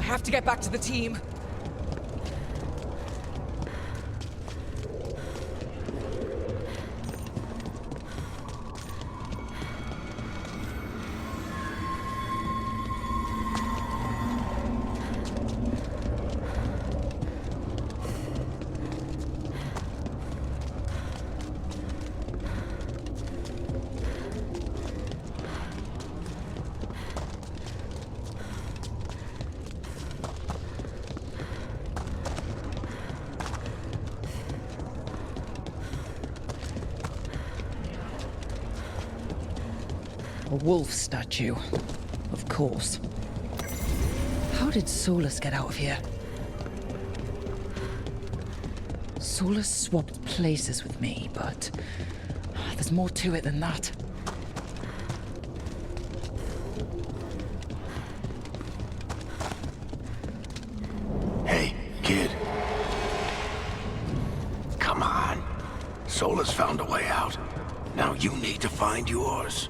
have to get back to the team. A wolf statue, of course. How did Solus get out of here? Solus swapped places with me, but there's more to it than that. Hey, kid. Come on. Solus found a way out. Now you need to find yours.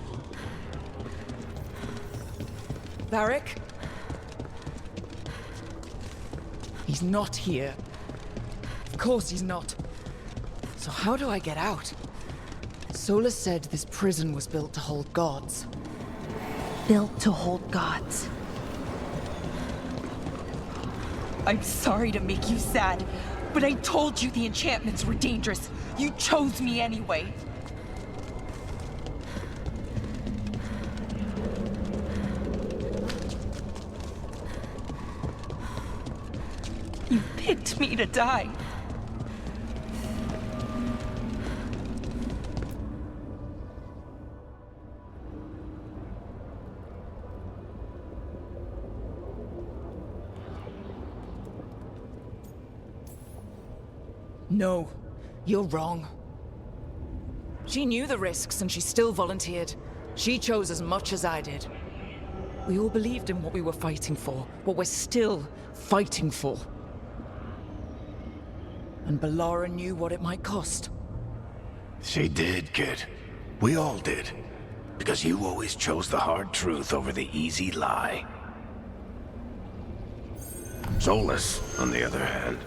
Varric? He's not here. Of course he's not. So how do I get out? Solus said this prison was built to hold gods. Built to hold gods. I'm sorry to make you sad, but I told you the enchantments were dangerous. You chose me anyway. You picked me to die. No, you're wrong. She knew the risks and she still volunteered. She chose as much as I did. We all believed in what we were fighting for, what we're still fighting for. And Bellara knew what it might cost. She did, kid. We all did. Because you always chose the hard truth over the easy lie. Solus, on the other hand.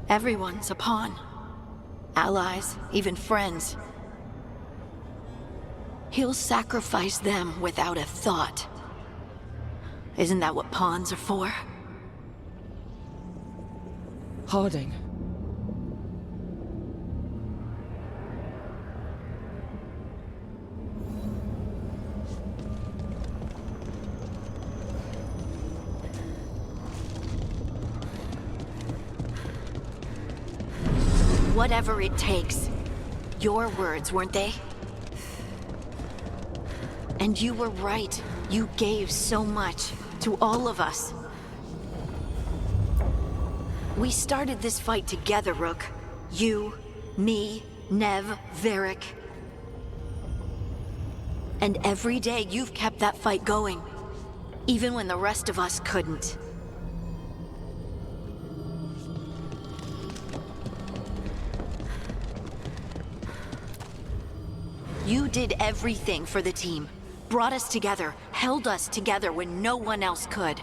Everyone's a pawn. Allies, even friends. He'll sacrifice them without a thought. Isn't that what pawns are for? Harding. Whatever it takes. Your words, weren't they? And you were right. You gave so much to all of us. We started this fight together, Rook. You, me, Nev, Varric. And every day you've kept that fight going. Even when the rest of us couldn't. You did everything for the team. Brought us together, held us together when no one else could.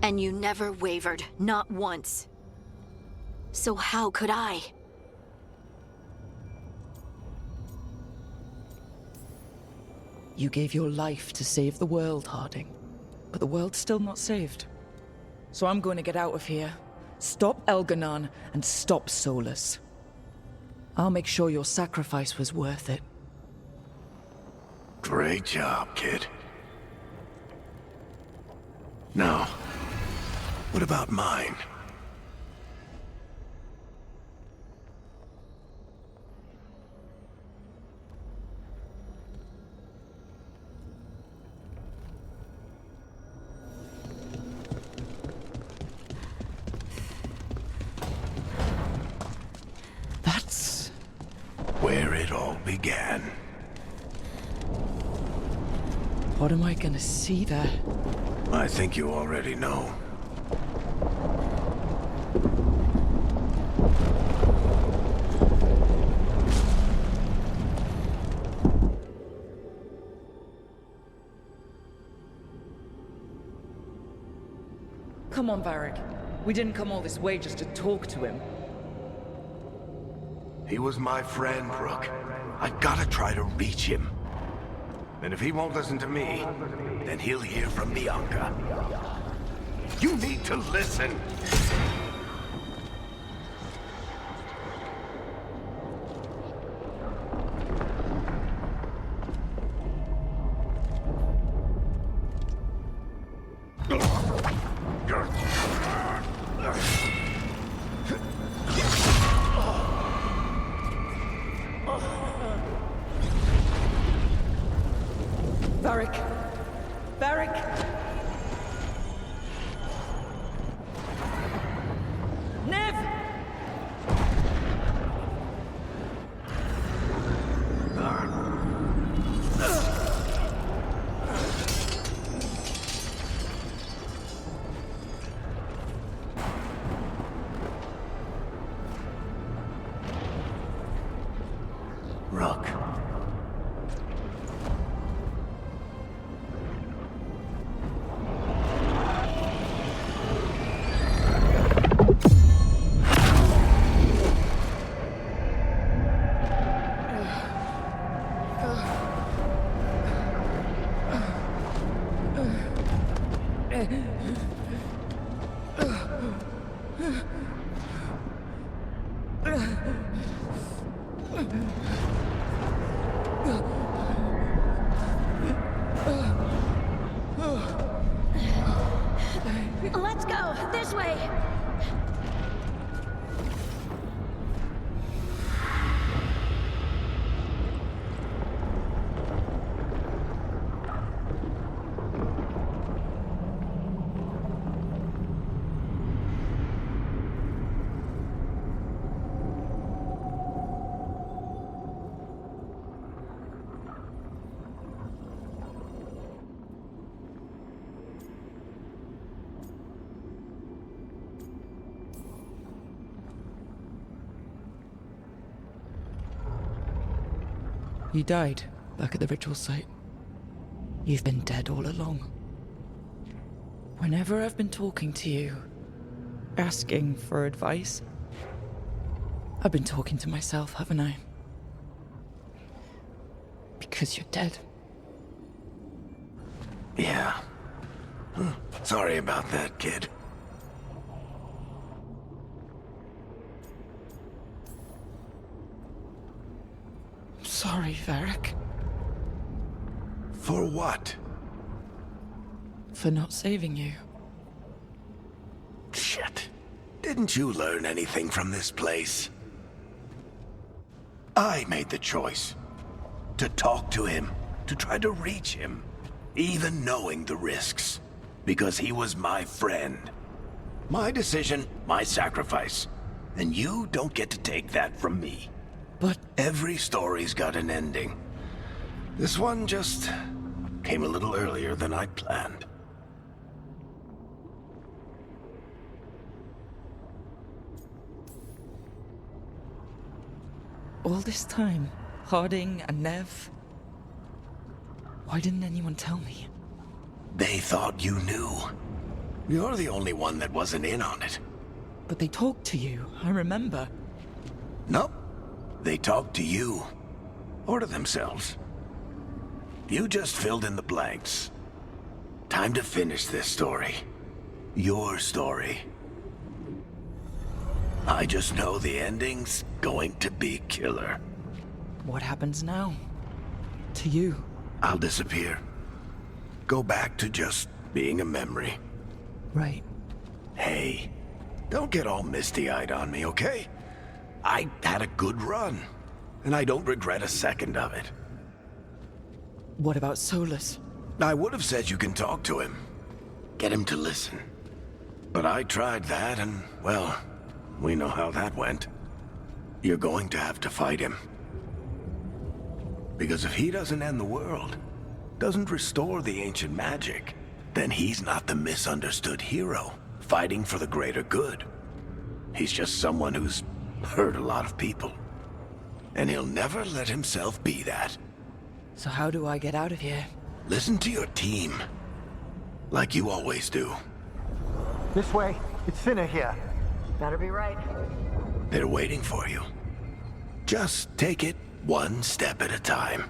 And you never wavered, not once. So how could I? You gave your life to save the world, Harding. But the world's still not saved. So I'm going to get out of here. Stop Elganon and stop Solus. I'll make sure your sacrifice was worth it. Great job, kid. Now, what about mine? That's Where it all began. what am I gonna see there? I think you already know. Come on, Varric. We didn't come all this way just to talk to him. He was my friend, Rook. I've gotta try to reach him. And if he won't listen to me, then he'll hear from Bianca. You need to listen! Varric! Varric! Nev! Rook. Let's go! This way! You died back at the ritual site. You've been dead all along. Whenever I've been talking to you, asking for advice, I've been talking to myself, haven't I? Because you're dead. Yeah. Sorry about that, kid. Sorry, Varric. For what? For not saving you. Shit. Didn't you learn anything from this place? I made the choice. To talk to him. To try to reach him. Even knowing the risks. Because he was my friend. My decision, my sacrifice. And you don't get to take that from me. But Every story's got an ending. This one just came a little earlier than I planned. all this time, Harding and Nev, why didn't anyone tell me? They thought you knew. You're the only one that wasn't in on it. But they talked to you, I remember. Nope. They talked to you. Or to themselves. You just filled in the blanks. Time to finish this story. Your story. I just know the ending's going to be killer. What happens now? To you? I'll disappear. Go back to just being a memory. Right. Hey, don't get all misty-eyed on me, okay? I had a good run, and I don't regret a second of it. What about Solus? I would have said you can talk to him. Get him to listen. But I tried that, and, well, we know how that went. You're going to have to fight him. Because if he doesn't end the world, doesn't restore the ancient magic, then he's not the misunderstood hero, fighting for the greater good. He's just someone who's hurt a lot of people. And he'll never let himself be that. So how do I get out of here? Listen to your team. Like you always do. This way. It's thinner here. Better be right. They're waiting for you. Just take it one step at a time.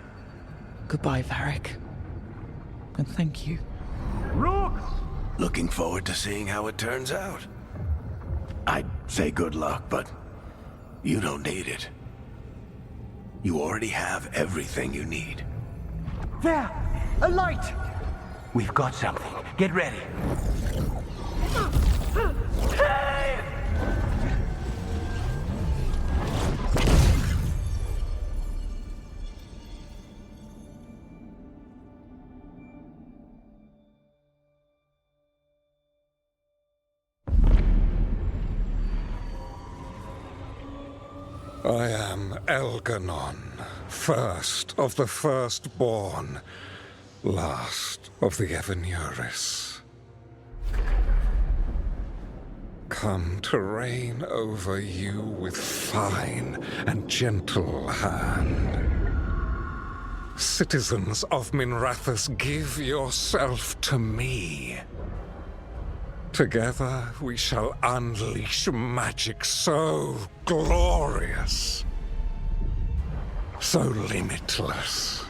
Goodbye, Varric. And thank you. Rook! Looking forward to seeing how it turns out. I'd say good luck, but you don't need it. You already have everything you need. There! A light! We've got something. Get ready. I am Elganon, first of the firstborn, last of the Evenuris. Come to reign over you with fine and gentle hand. Citizens of Minrathous, give yourself to me. Together we shall unleash magic so glorious, so limitless,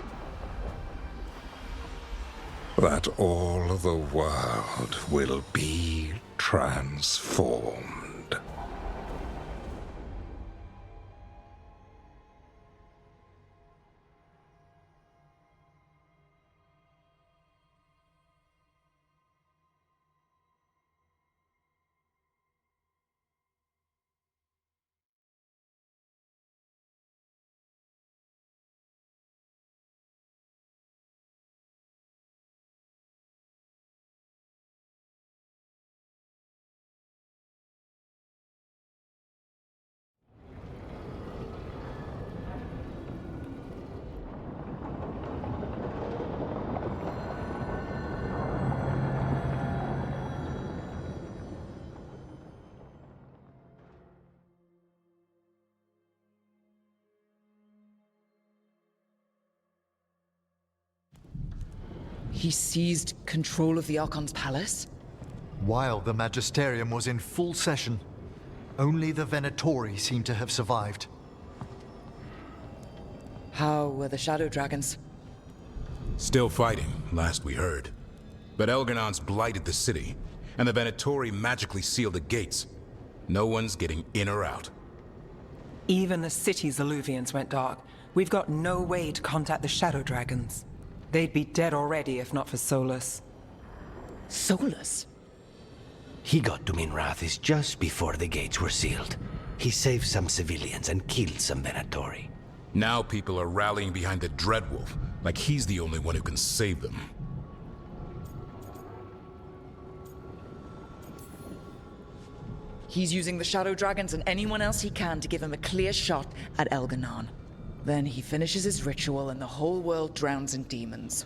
that all the world will be transformed. He seized control of the Archon's palace? While the Magisterium was in full session, only the Venatori seemed to have survived. How were the Shadow Dragons? Still fighting, last we heard. But Elganon's blighted the city, and the Venatori magically sealed the gates. No one's getting in or out. Even the city's alluvians went dark. We've got no way to contact the Shadow Dragons. They'd be dead already if not for Solus. Solus? He got to Minrathous just before the gates were sealed. He saved some civilians and killed some Venatori. Now people are rallying behind the Dreadwolf, like he's the only one who can save them. He's using the Shadow Dragons and anyone else he can to give him a clear shot at Elganon. Then he finishes his ritual and the whole world drowns in demons.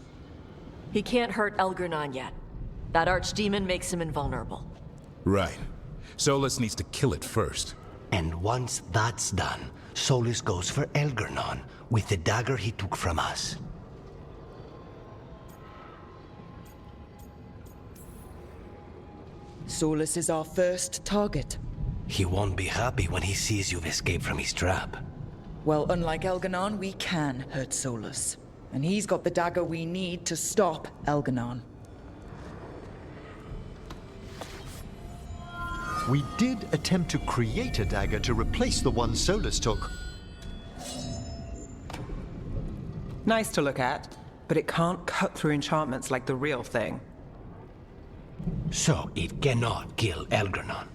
He can't hurt Elganon yet. That archdemon makes him invulnerable. Right. Solus needs to kill it first. And once that's done, Solus goes for Elganon with the dagger he took from us. Solus is our first target. He won't be happy when he sees you've escaped from his trap. Well, unlike Elganon, we can hurt Solus. And he's got the dagger we need to stop Elganon. We did attempt to create a dagger to replace the one Solus took. Nice to look at, but it can't cut through enchantments like the real thing. So it cannot kill Elganon.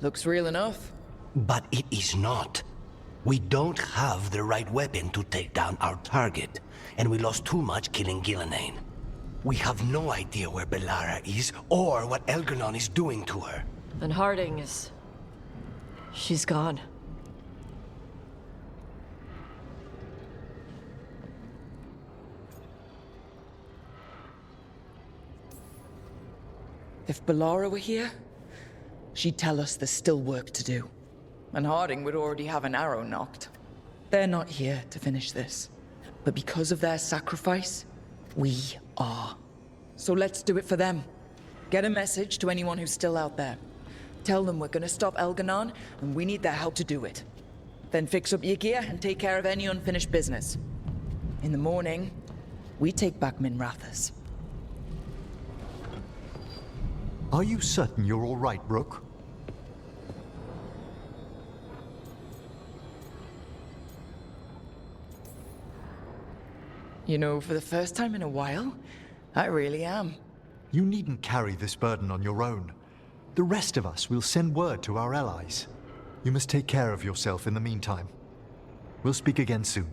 Looks real enough. But it is not. We don't have the right weapon to take down our target, and we lost too much killing Gillenane. We have no idea where Bellara is, or what Elganon is doing to her. And Harding is... she's gone. If Bellara were here, she'd tell us there's still work to do. And Harding would already have an arrow knocked. They're not here to finish this. But because of their sacrifice, we are. So let's do it for them. Get a message to anyone who's still out there. Tell them we're gonna stop Elganon, and we need their help to do it. Then fix up your gear and take care of any unfinished business. In the morning, we take back Minrathous. Are you certain you're all right, Rook? You know, for the first time in a while, I really am. You needn't carry this burden on your own. The rest of us will send word to our allies. You must take care of yourself in the meantime. We'll speak again soon.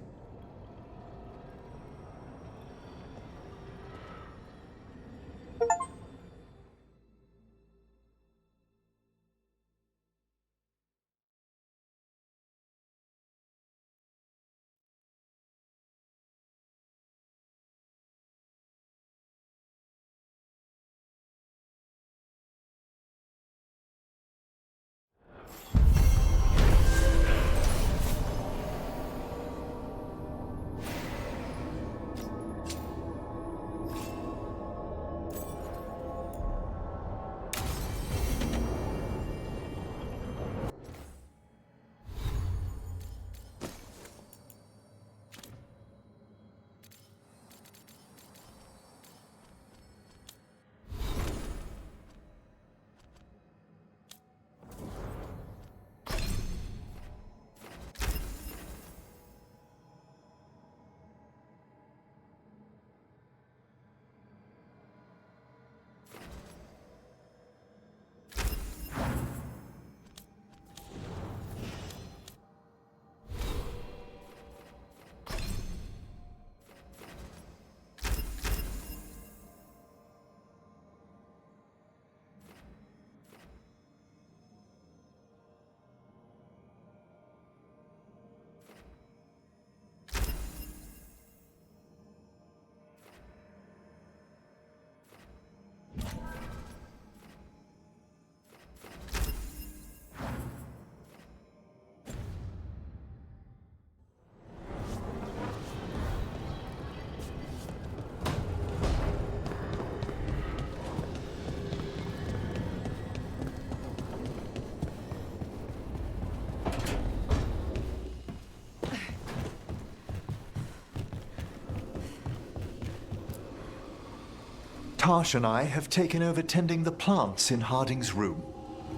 Tash and I have taken over tending the plants in Harding's room.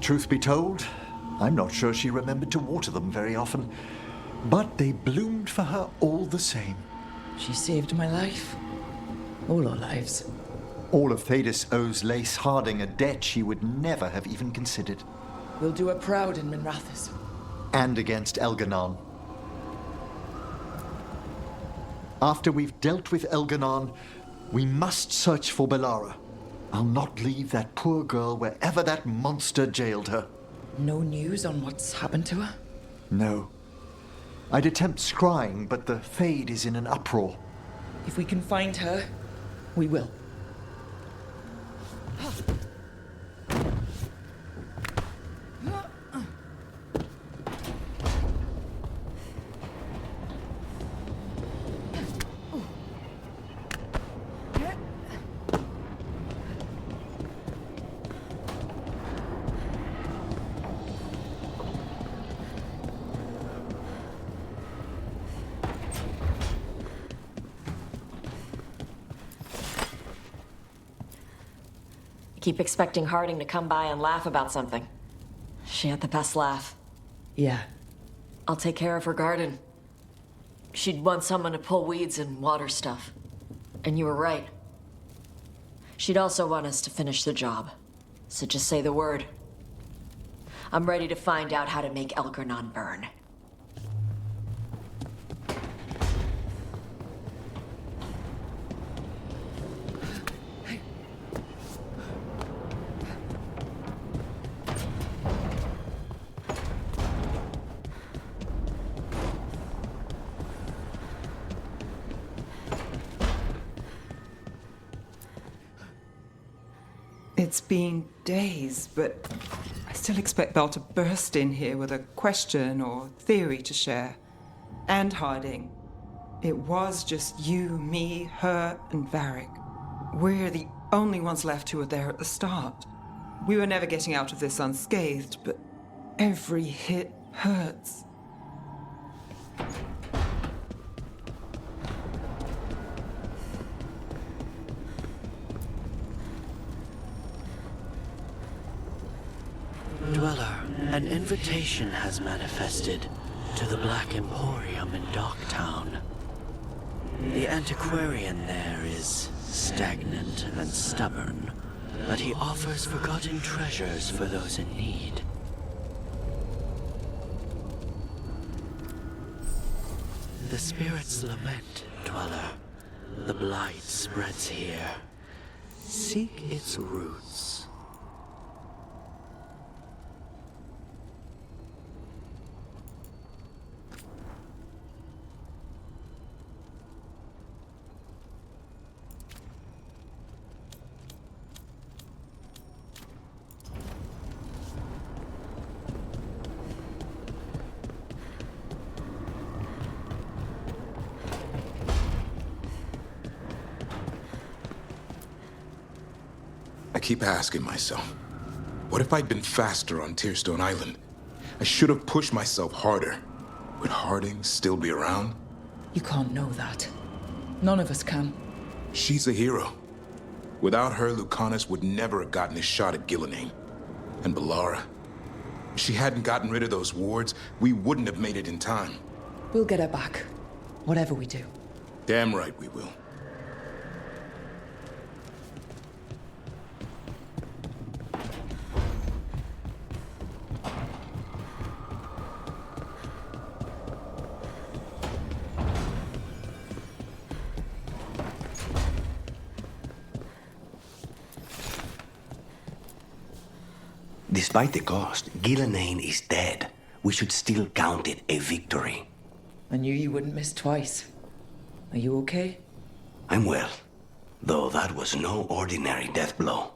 Truth be told, I'm not sure she remembered to water them very often, but they bloomed for her all the same. She saved my life. All our lives. All of Thedas owes Lace Harding a debt she would never have even considered. We'll do her proud in Minrathous. And against Elganon. After we've dealt with Elganon, we must search for Bellara. I'll not leave that poor girl wherever that monster jailed her. No news on what's happened to her? No. I'd attempt scrying, but the Fade is in an uproar. If we can find her, we will. Keep expecting Harding to come by and laugh about something. She had the best laugh. Yeah. I'll take care of her garden. She'd want someone to pull weeds and water stuff. And you were right. She'd also want us to finish the job. So just say the word. I'm ready to find out how to make Elganon burn. It's been days, but I still expect Belle to burst in here with a question or theory to share. And Harding. It was just you, me, her, and Varric. We're the Only ones left who were there at the start. We were never getting out of this unscathed, but every hit hurts. Dweller, an invitation has manifested to the Black Emporium in Docktown. The antiquarian there is stagnant and stubborn, but he offers forgotten treasures for those in need. The spirits lament, Dweller. The blight spreads here. Seek its roots. I keep asking myself, what if I'd been faster on Tearstone Island? I should have pushed myself harder. Would Harding still be around? You can't know that. None of us can. She's a hero. Without her, Lucanus would never have gotten his shot at Gillenane. And Bellara. If she hadn't gotten rid of those wards, we wouldn't have made it in time. We'll get her back. Whatever we do. Damn right we will. Despite the cost, Gillenane is dead. We should still count it a victory. I knew you wouldn't miss twice. Are you okay? I'm well, though that was no ordinary death blow.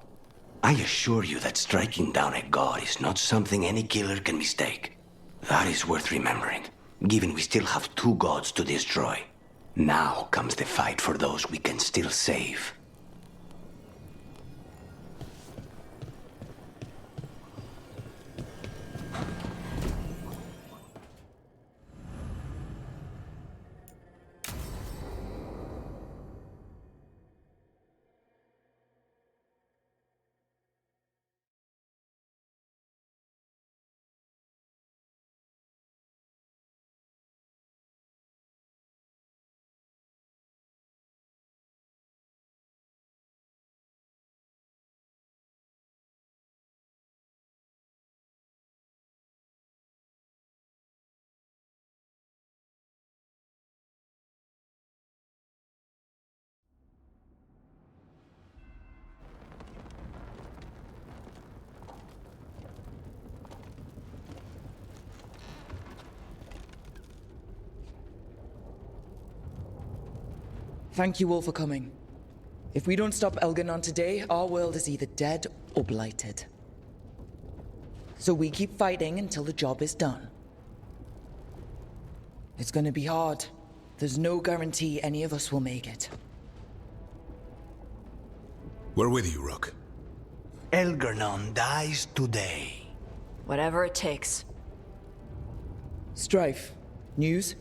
I assure you that striking down a god is not something any killer can mistake. That is worth remembering, given we still have 2 gods to destroy. Now comes the fight for those we can still save. Thank you all for coming. If we don't stop Elganon today, our world is either dead or blighted. So we keep fighting until the job is done. It's gonna be hard. There's no guarantee any of us will make it. We're with you, Rook. Elganon dies today. Whatever it takes. Strife, news?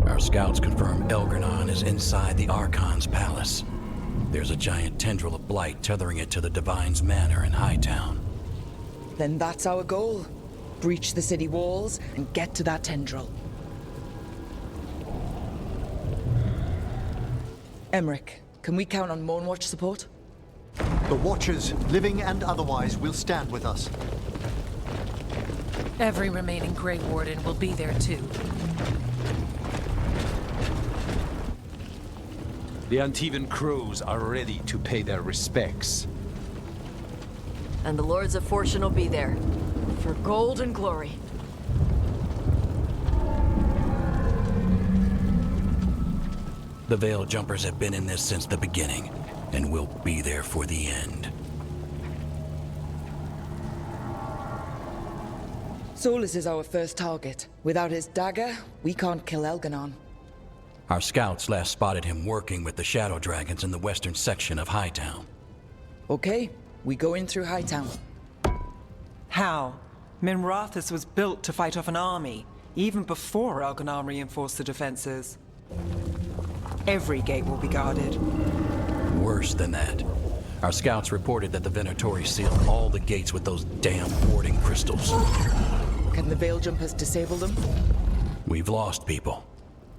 Our scouts confirm Elganon is inside the Archon's palace. There's a giant tendril of blight tethering it to the Divine's manor in Hightown. Then that's our goal. Breach the city walls and get to that tendril. Emmerich, can we count on Moonwatch support? The Watchers, living and otherwise, will stand with us. Every remaining Grey Warden will be there too. The Antivan crows are ready to pay their respects. And the Lords of Fortune will be there. For gold and glory. The Veil Jumpers have been in this since the beginning, and will be there for the end. Solus is our first target. Without his dagger, we can't kill Elganon. Our scouts last spotted him working with the Shadow Dragons in the western section of Hightown. Okay, we go in through Hightown. How? Minrathous was built to fight off an army, even before Elganon reinforced the defenses. Every gate will be guarded. Worse than that. Our scouts reported that the Venatori sealed all the gates with those damn warding crystals. Can the Veil Jumpers disable them? We've lost people,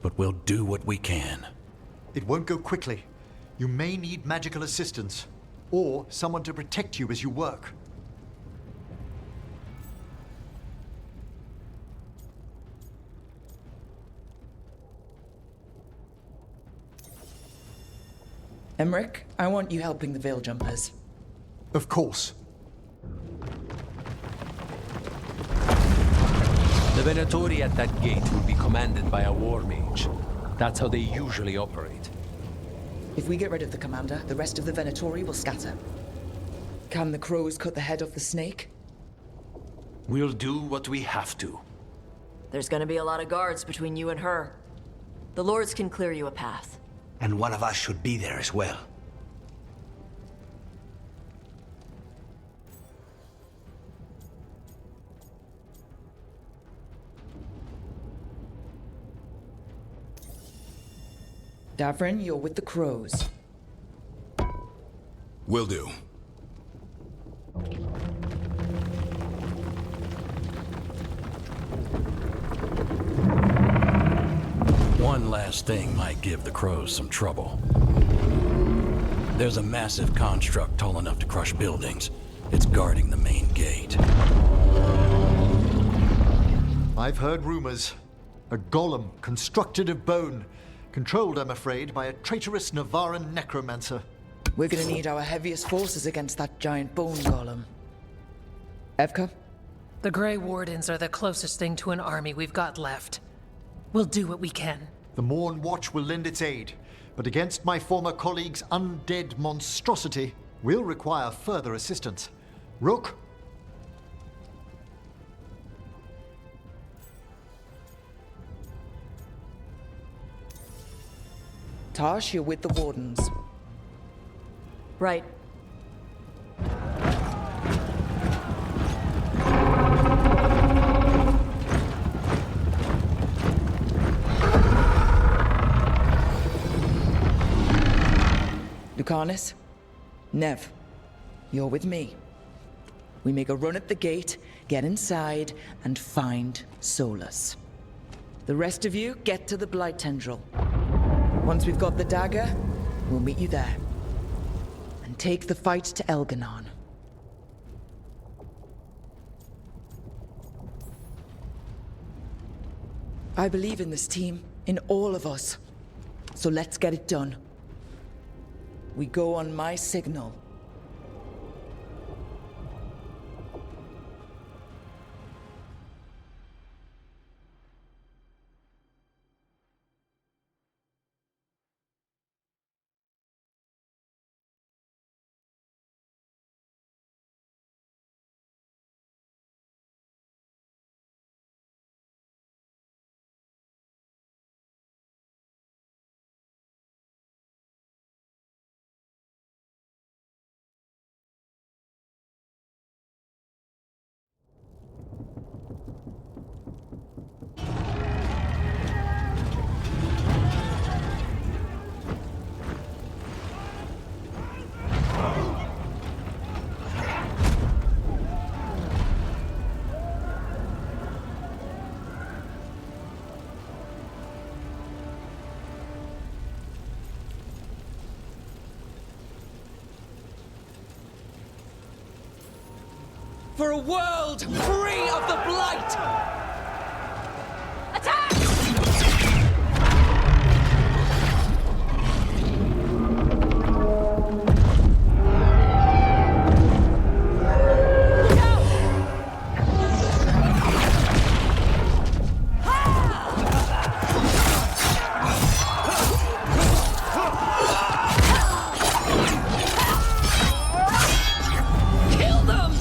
but we'll do what we can. It won't go quickly. You may need magical assistance, or someone to protect you as you work. Emmerich, I want you helping the Veil Jumpers. Of course. The Venatori at that gate will be commanded by a war mage. That's how they usually operate. If we get rid of the commander, the rest of the Venatori will scatter. Can the crows cut the head off the snake? We'll do what we have to. There's gonna be a lot of guards between you and her. The Lords can clear you a path. And one of us should be there as well. Davrin, you're with the crows. Will do. One last thing might give the crows some trouble. There's a massive construct tall enough to crush buildings. It's guarding the main gate. I've heard rumors. A golem constructed of bone. Controlled, I'm afraid, by a traitorous Navaran necromancer. We're gonna need our heaviest forces against that giant bone golem. Evka? The Grey Wardens are the closest thing to an army we've got left. We'll do what we can. The Morn Watch will lend its aid, but against my former colleague's undead monstrosity, we'll require further assistance. Rook? Tash, you're with the Wardens. Right. Lucanus? Nev, you're with me. We make a run at the gate, get inside, and find Solus. The rest of you, get to the Blight Tendril. Once we've got the dagger, we'll meet you there. And take the fight to Elganon. I believe in this team, in all of us. So let's get it done. We go on my signal. For a world free of the Blight! Attack! Kill them!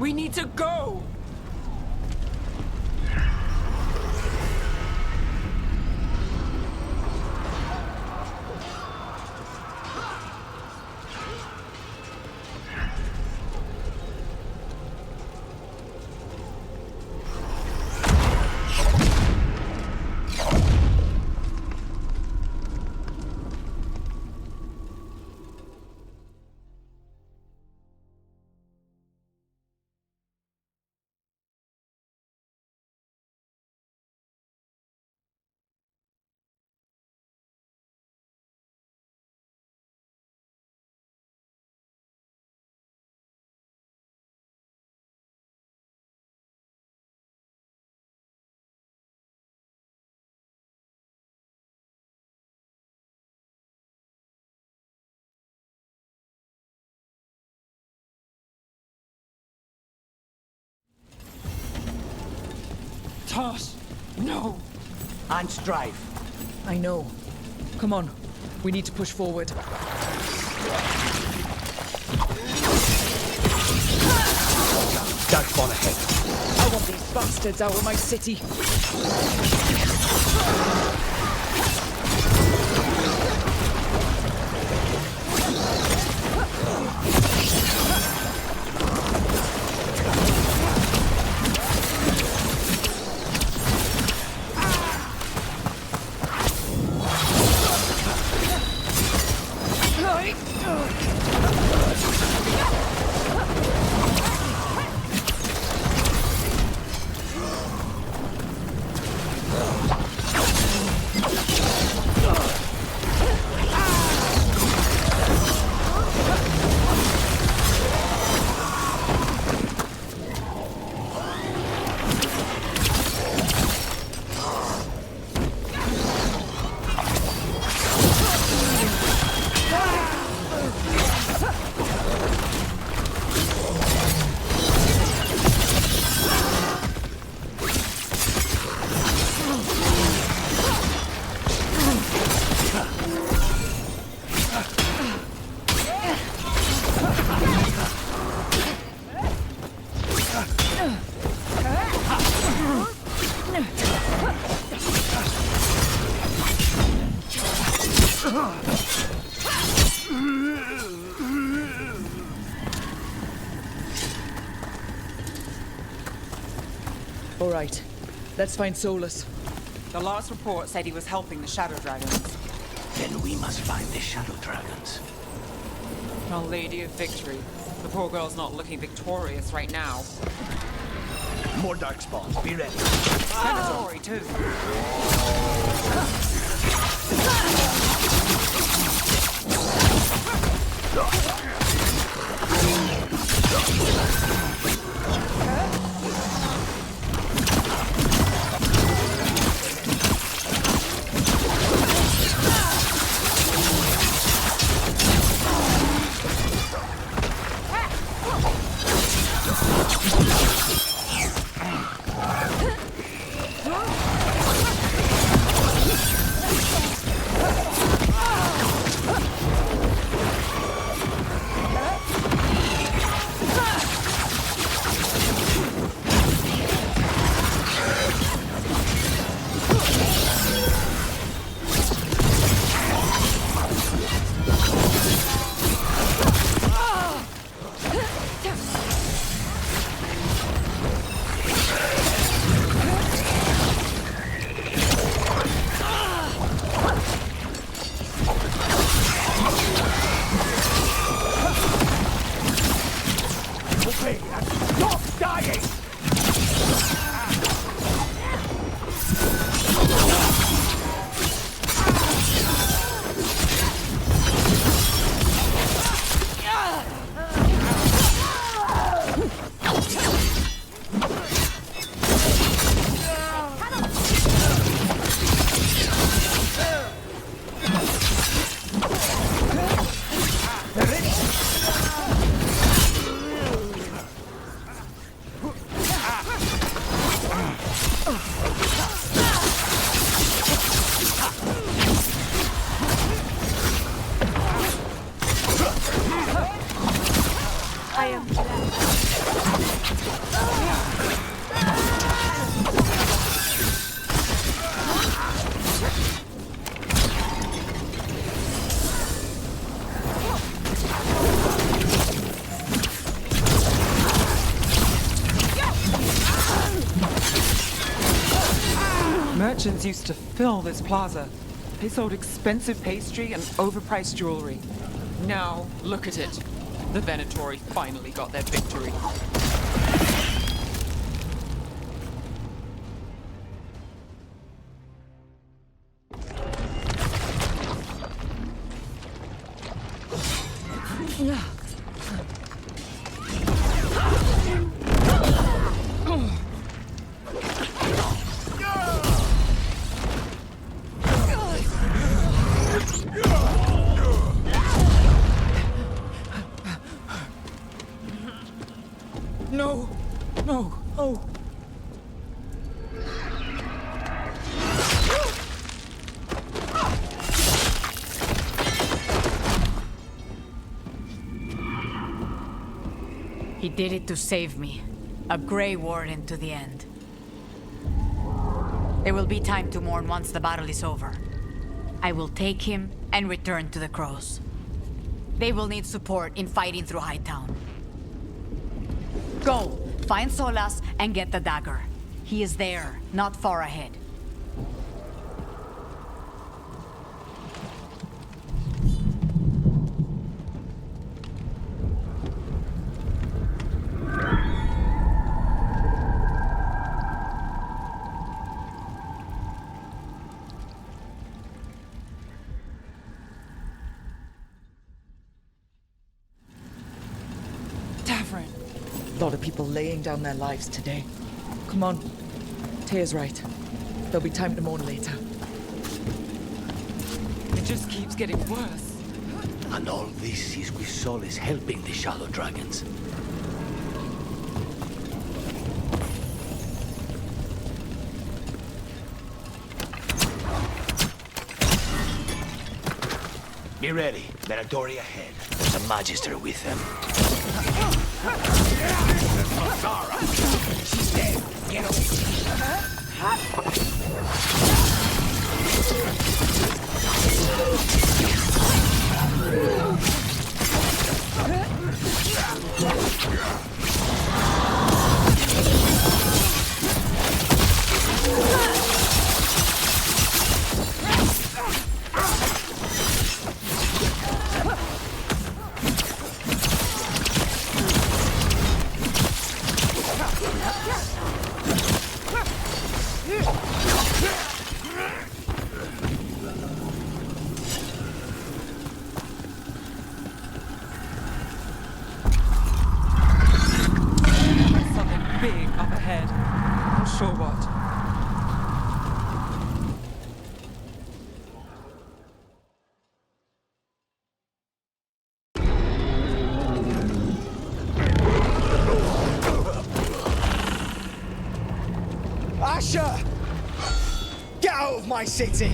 We need to go! Tosh! No! On strife. I know. Come on. We need to push forward. Darkspawn ahead. I want these bastards out of my city. All right, let's find Solus. The last report said he was helping the Shadow Dragons. Then we must find the Shadow Dragons. Our Lady of Victory. The poor girl's not looking victorious right now. More darkspawns, be ready. Cemetery, too. merchants used to fill this plaza. They sold expensive pastry and overpriced jewelry. Now, look at it. The Venatori finally got their victory. No! No! Oh! He did it to save me. A Grey Warden to the end. There will be time to mourn once the battle is over. I will take him and return to the Crows. They will need support in fighting through Hightown. Go! Find Solas and get the dagger. He is there, not far ahead. A lot of people laying down their lives today. Come on. Tea's right. There'll be time to mourn later. It just keeps getting worse. And all this is with Solis helping the Shadow Dragons. Be ready. Venatori ahead. There's a Magister with them. Zara! She's dead! Get Asher! Get out of my city!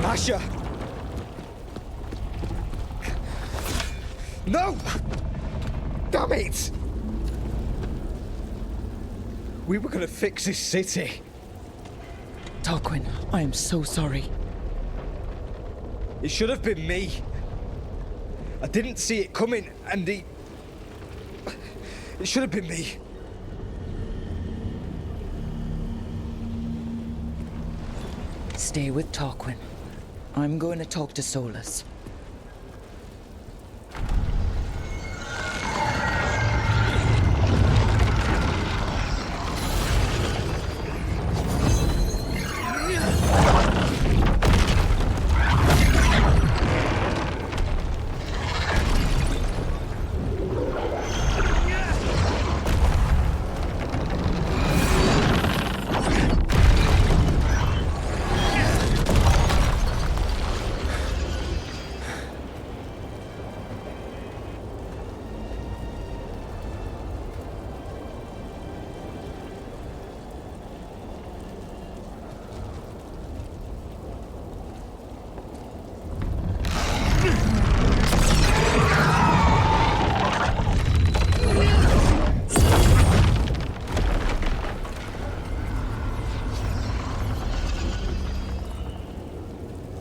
Asher! No! Damn it! We were gonna fix this city. Tarquin, I am so sorry. It should have been me. I didn't see it coming, and it should have been me. Stay with Tarquin. I'm going to talk to Solas.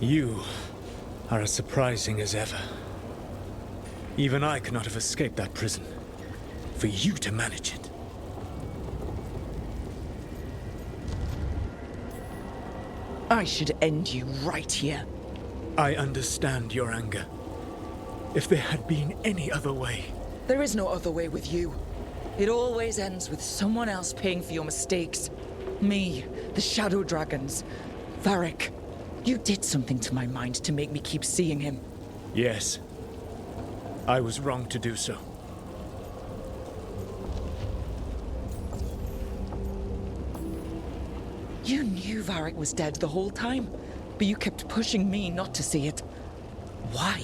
You are as surprising as ever. Even I could not have escaped that prison. For you to manage it. I should end you right here. I understand your anger. If there had been any other way... There is no other way with you. It always ends with someone else paying for your mistakes. Me, the Shadow Dragons, Varric. You did something to my mind to make me keep seeing him. Yes. I was wrong to do so. You knew Varric was dead the whole time, but you kept pushing me not to see it. Why?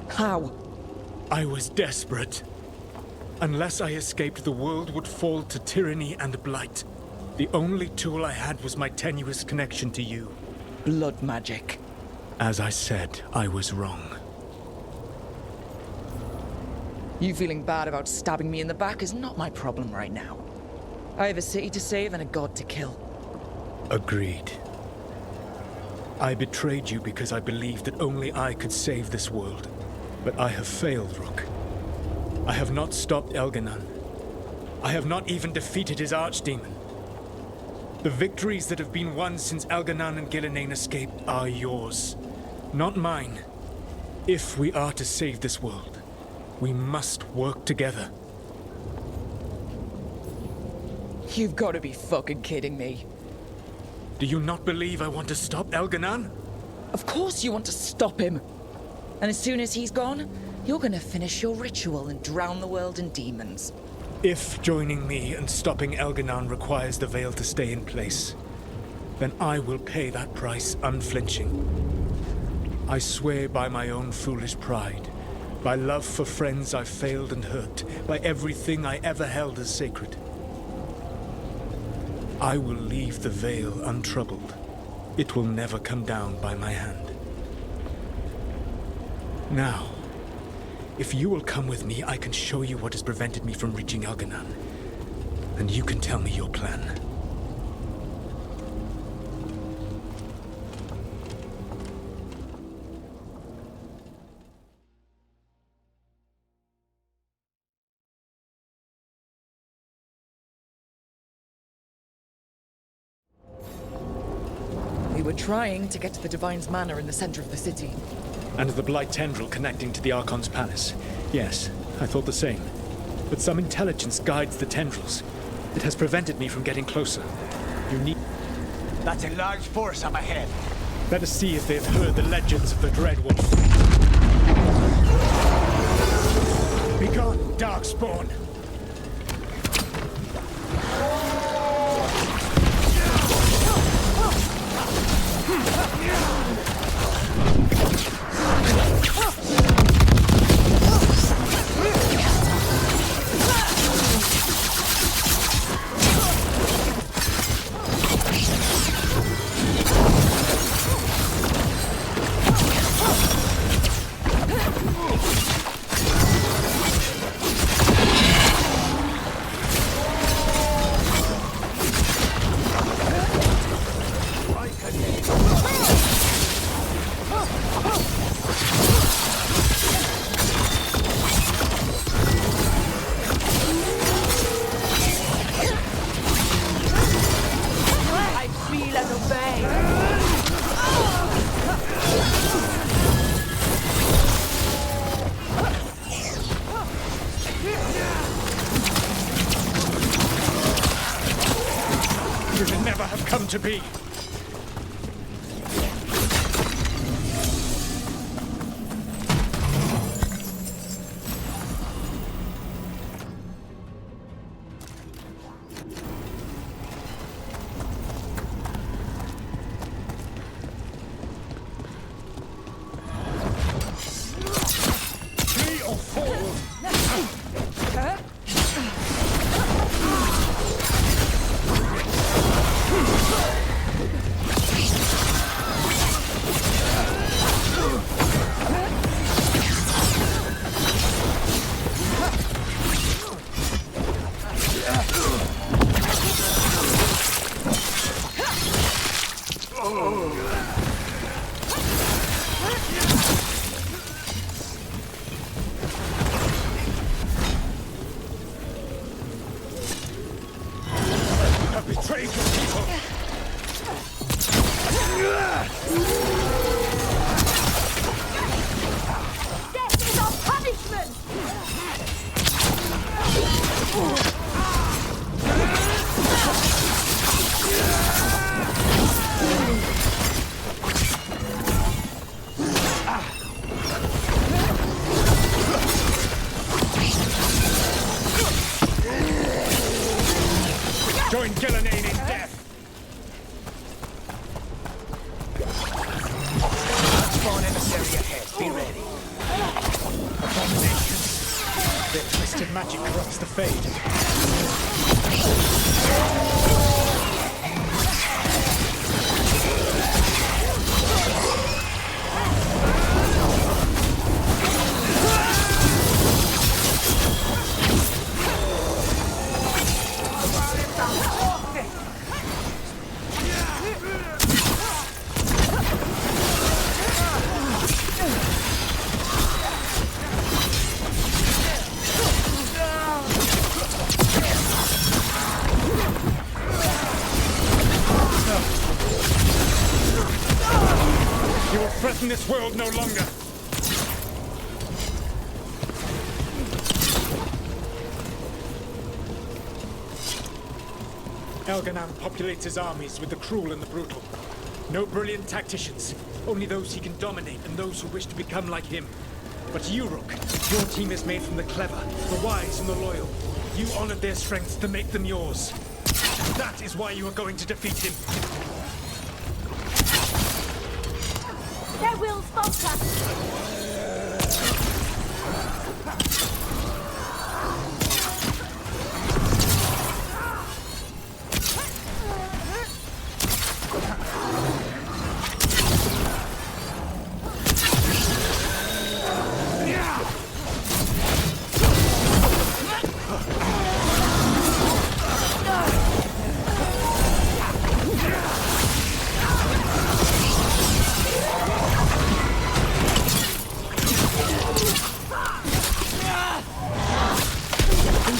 How? I was desperate. Unless I escaped, the world would fall to tyranny and blight. The only tool I had was my tenuous connection to you. Blood magic. As I said, I was wrong. You feeling bad about stabbing me in the back is not my problem right now. I have a city to save and a god to kill. Agreed. I betrayed you because I believed that only I could save this world. But I have failed, Rook. I have not stopped Elganon. I have not even defeated his archdemon. The victories that have been won since Elganon and Gillenane escaped are yours, not mine. If we are to save this world, we must work together. You've got to be fucking kidding me. Do you not believe I want to stop Elganon? Of course you want to stop him. And as soon as he's gone, you're gonna finish your ritual and drown the world in demons. If joining me and stopping Elganon requires the Veil to stay in place, then I will pay that price unflinching. I swear by my own foolish pride, by love for friends I've failed and hurt, by everything I ever held as sacred. I will leave the Veil untroubled. It will never come down by my hand. Now, if you will come with me, I can show you what has prevented me from reaching Elganon. And you can tell me your plan. We were trying to get to the Divine's Manor in the center of the city. And the Blight tendril connecting to the Archon's palace. Yes, I thought the same. But some intelligence guides the tendrils. It has prevented me from getting closer. You need... That's a large force up ahead. Let us see if they've heard the legends of the Dread Wolf. Begone, Darkspawn! To be. Gillenane in death! Spawn emissary ahead. Be ready. Abominations! Their twisted magic corrupts the Fade. You will threaten this world no longer. Elganan populates his armies with the cruel and the brutal. No brilliant tacticians, only those he can dominate and those who wish to become like him. But you, Rook, your team is made from the clever, the wise and the loyal. You honored their strengths to make them yours. That is why you are going to defeat him. Their wills falter.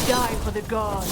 Die for the god.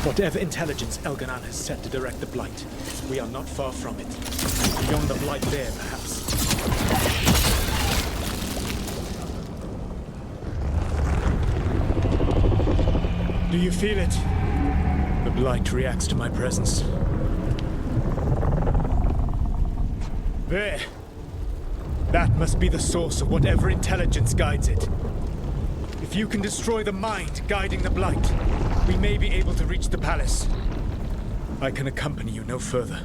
Whatever intelligence Elganan has set to direct the Blight, we are not far from it. Beyond the Blight there, perhaps. Do you feel it? The Blight reacts to my presence. There. That must be the source of whatever intelligence guides it. If you can destroy the mind guiding the Blight, we may be able to reach the palace. I can accompany you no further.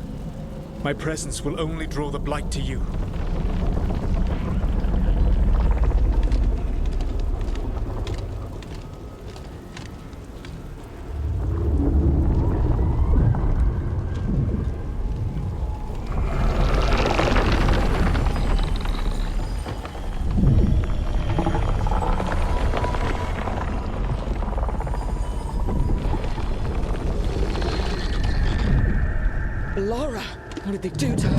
My presence will only draw the Blight to you. Laura, what did they do to her?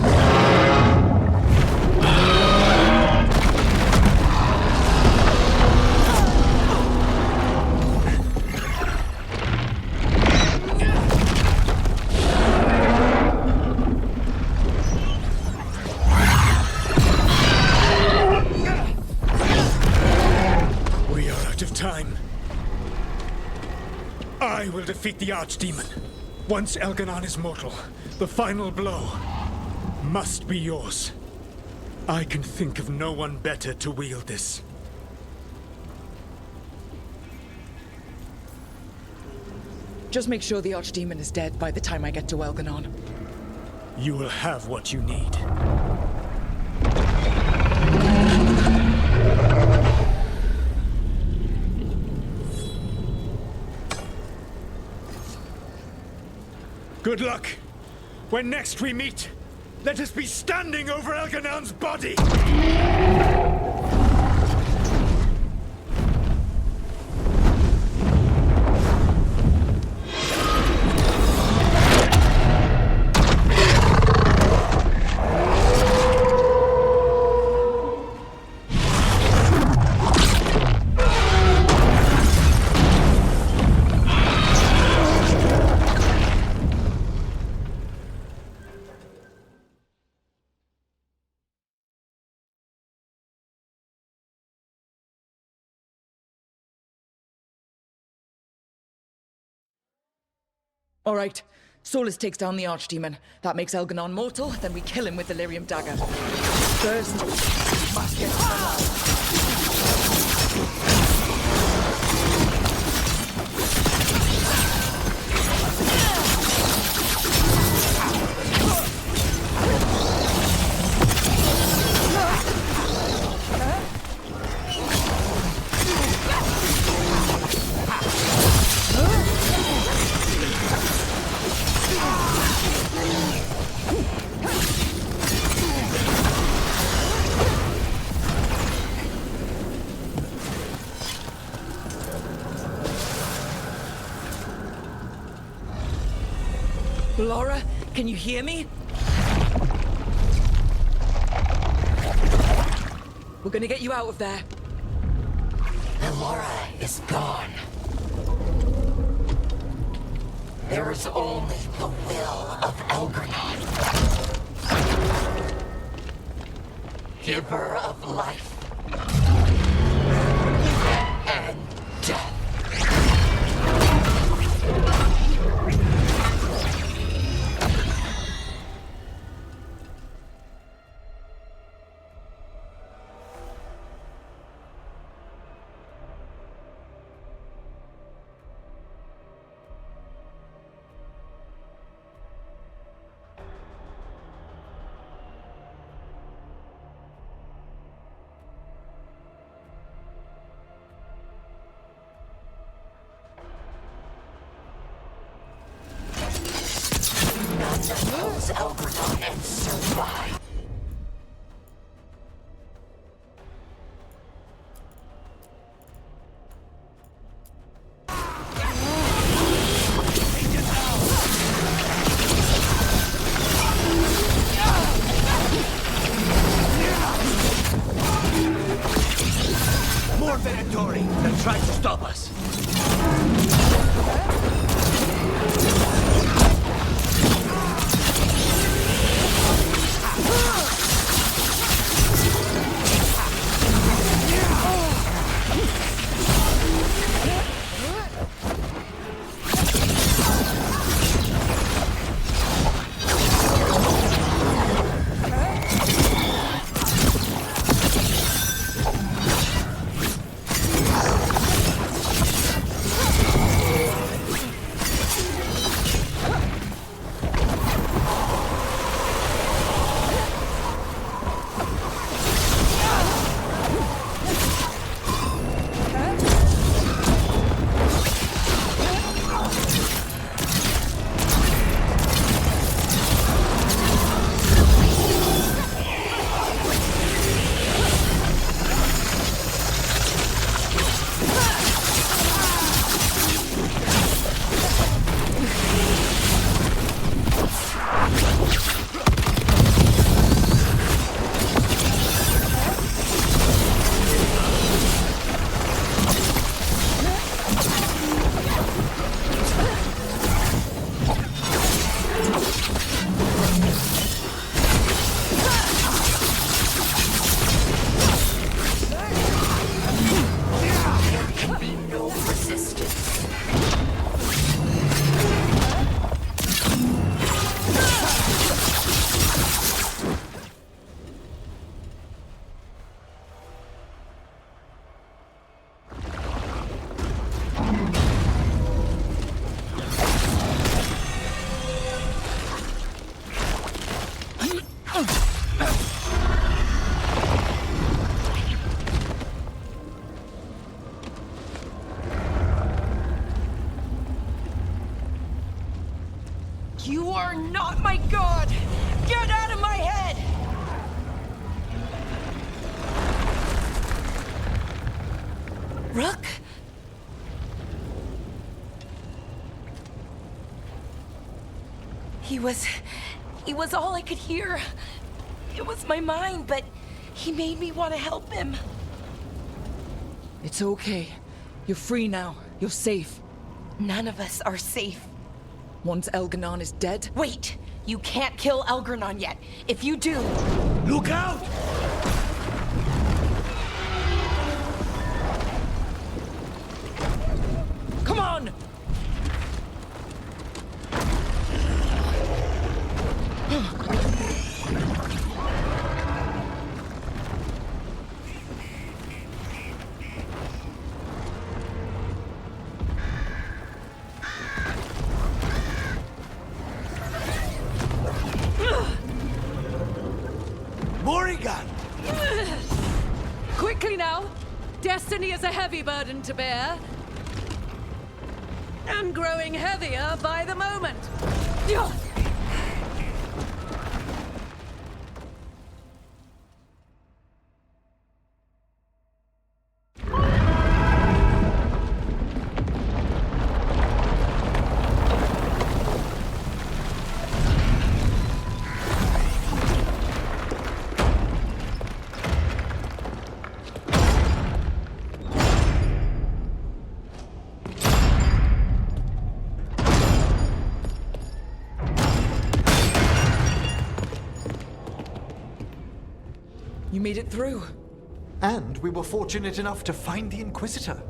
We are out of time. I will defeat the Archdemon. Once Elganan is mortal, the final blow must be yours. I can think of no one better to wield this. Just make sure the Archdemon is dead by the time I get to Elganon. You will have what you need. Good luck. When next we meet, let us be standing over Elganan's body! All right. Solus takes down the Archdemon. That makes Elganon mortal, then we kill him with the Lyrium Dagger. First, we must get him alive. Laura, can you hear me? We're gonna get you out of there. Laura is gone. There is only the will of Elganon. Giver of life and death. Oppose Elganon and survive. More Venatori that tried to stop us. You are not my god! Get out of my head! Rook? He was all I could hear. It was my mind, but he made me want to help him. It's okay. You're free now. You're safe. None of us are safe. Once Elganon is dead... Wait! You can't kill Elganon yet. If you do... Look out! Come on! Morrigan! Quickly now! Destiny is a heavy burden to bear. And growing heavier by the moment. You made it through. And we were fortunate enough to find the Inquisitor.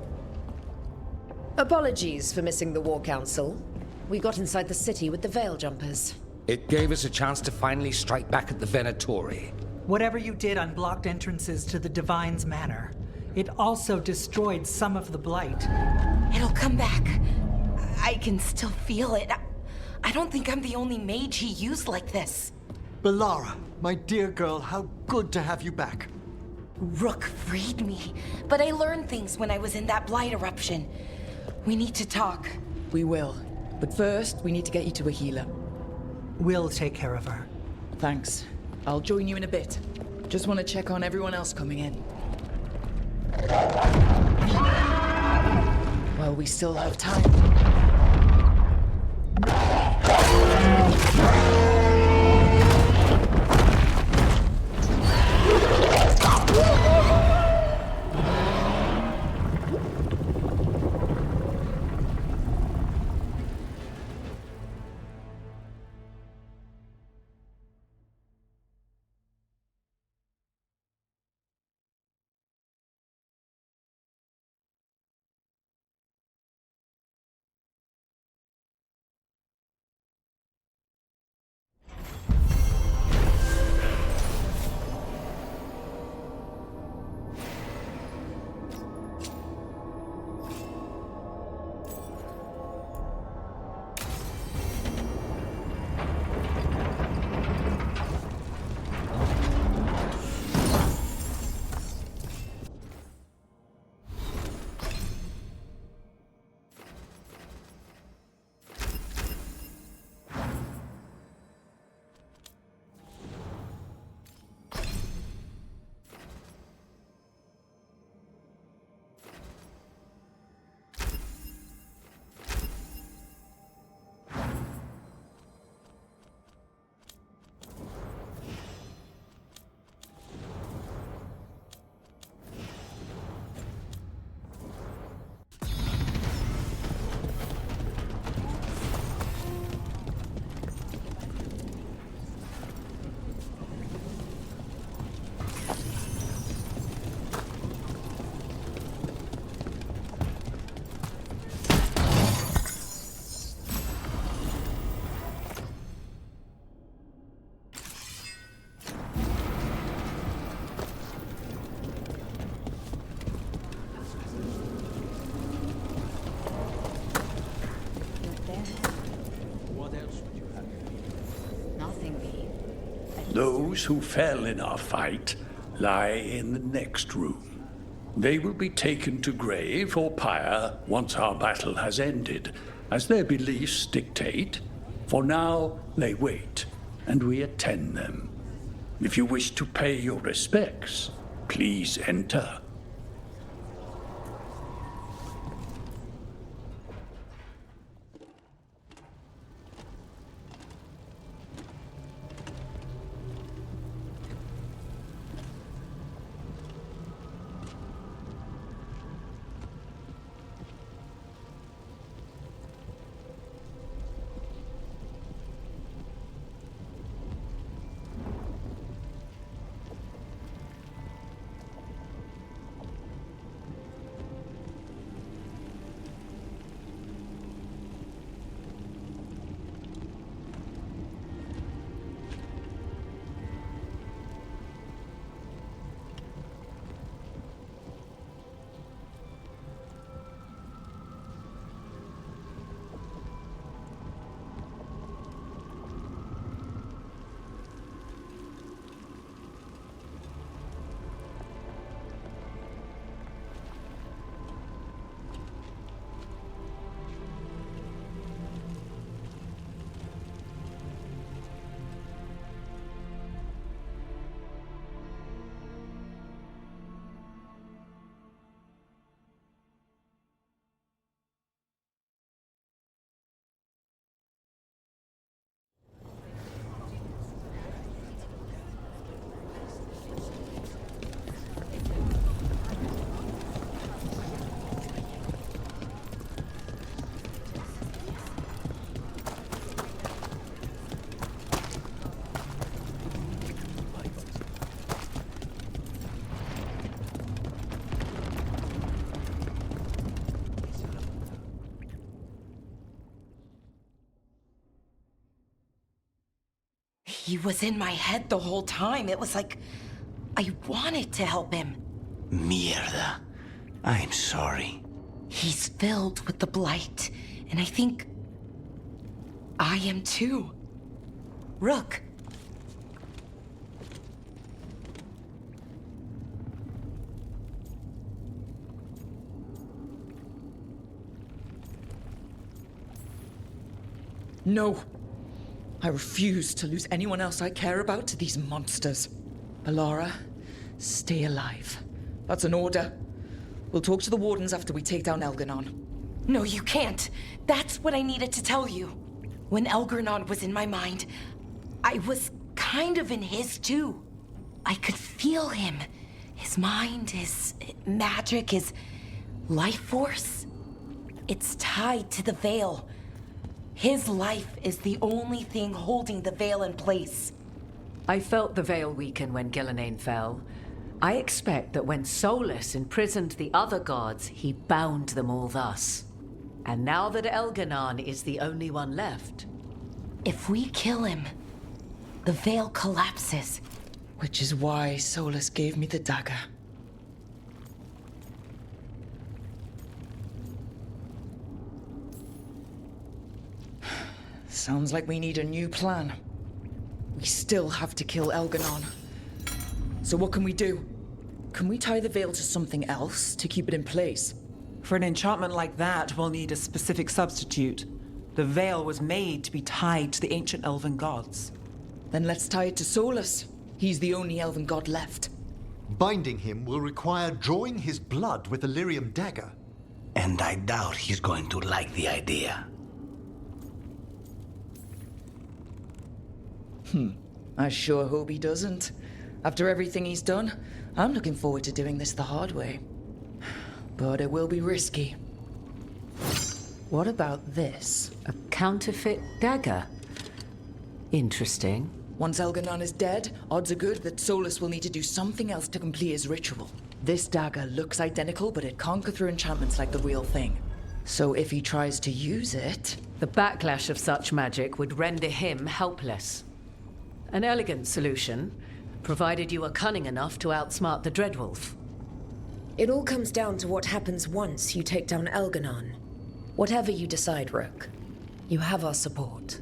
Apologies for missing the War Council. We got inside the city with the Veil Jumpers. It gave us a chance to finally strike back at the Venatori. Whatever you did unblocked entrances to the Divine's Manor. It also destroyed some of the Blight. It'll come back. I can still feel it. I don't think I'm the only mage he used like this. Bellara, my dear girl, how good to have you back. Rook freed me, but I learned things when I was in that Blight eruption. We need to talk. We will. But first, we need to get you to a healer. We'll take care of her. Thanks. I'll join you in a bit. Just want to check on everyone else coming in. Well, we still have time. Those who fell in our fight lie in the next room. They will be taken to grave or pyre once our battle has ended, as their beliefs dictate. For now, they wait, and we attend them. If you wish to pay your respects, please enter. He was in my head the whole time. It was like I wanted to help him. Mierda. I'm sorry. He's filled with the blight, and I think I am too. Rook. No. I refuse to lose anyone else I care about to these monsters. Belara, stay alive. That's an order. We'll talk to the wardens after we take down Elganon. No, you can't. That's what I needed to tell you. When Elganon was in my mind, I was kind of in his too. I could feel him. His mind, his magic, his life force. It's tied to the Veil. His life is the only thing holding the Veil in place. I felt the Veil weaken when Gillenane fell. I expect that when Solus imprisoned the other gods, he bound them all thus. And now that Elganon is the only one left... If we kill him, the Veil collapses. Which is why Solus gave me the dagger. Sounds like we need a new plan. We still have to kill Elganon. So what can we do? Can we tie the Veil to something else to keep it in place? For an enchantment like that, we'll need a specific substitute. The Veil was made to be tied to the ancient elven gods. Then let's tie it to Solus. He's the only elven god left. Binding him will require drawing his blood with the lyrium dagger. And I doubt he's going to like the idea. I sure hope he doesn't. After everything he's done, I'm looking forward to doing this the hard way. But it will be risky. What about this? A counterfeit dagger? Interesting. Once Elganon is dead, odds are good that Solus will need to do something else to complete his ritual. This dagger looks identical, but it can't go through enchantments like the real thing. So if he tries to use it... The backlash of such magic would render him helpless. An elegant solution, provided you are cunning enough to outsmart the Dreadwolf. It all comes down to what happens once you take down Elganon. Whatever you decide, Rook, you have our support.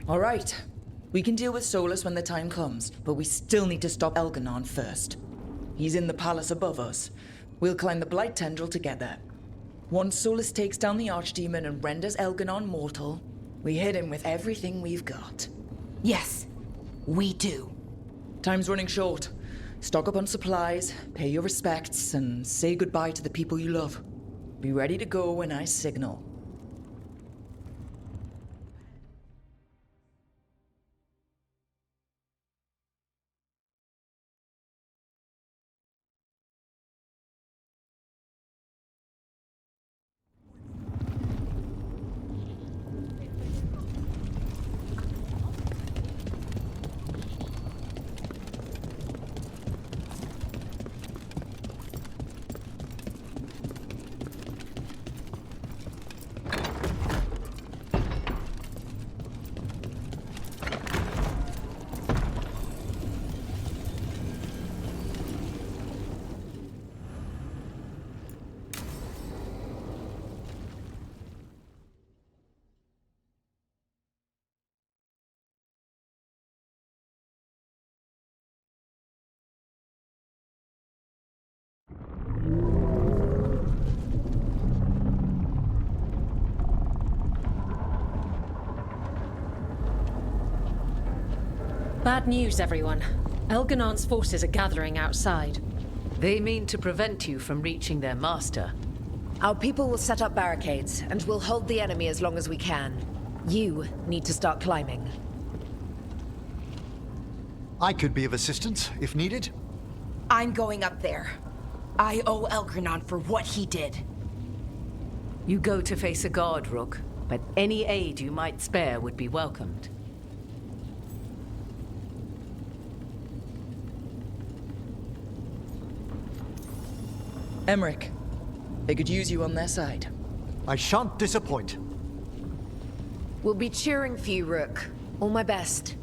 All right. We can deal with Solus when the time comes, but we still need to stop Elganon first. He's in the palace above us. We'll climb the Blight Tendril to get there. Once Solus takes down the Archdemon and renders Elganon mortal, we hit him with everything we've got. Yes, we do. Time's running short. Stock up on supplies, pay your respects, and say goodbye to the people you love. Be ready to go when I signal. Bad news, everyone. Elganon's forces are gathering outside. They mean to prevent you from reaching their master. Our people will set up barricades, and we'll hold the enemy as long as we can. You need to start climbing. I could be of assistance, if needed. I'm going up there. I owe Elganon for what he did. You go to face a guard, Rook, but any aid you might spare would be welcomed. Emmerich, they could use you on their side. I shan't disappoint. We'll be cheering for you, Rook. All my best.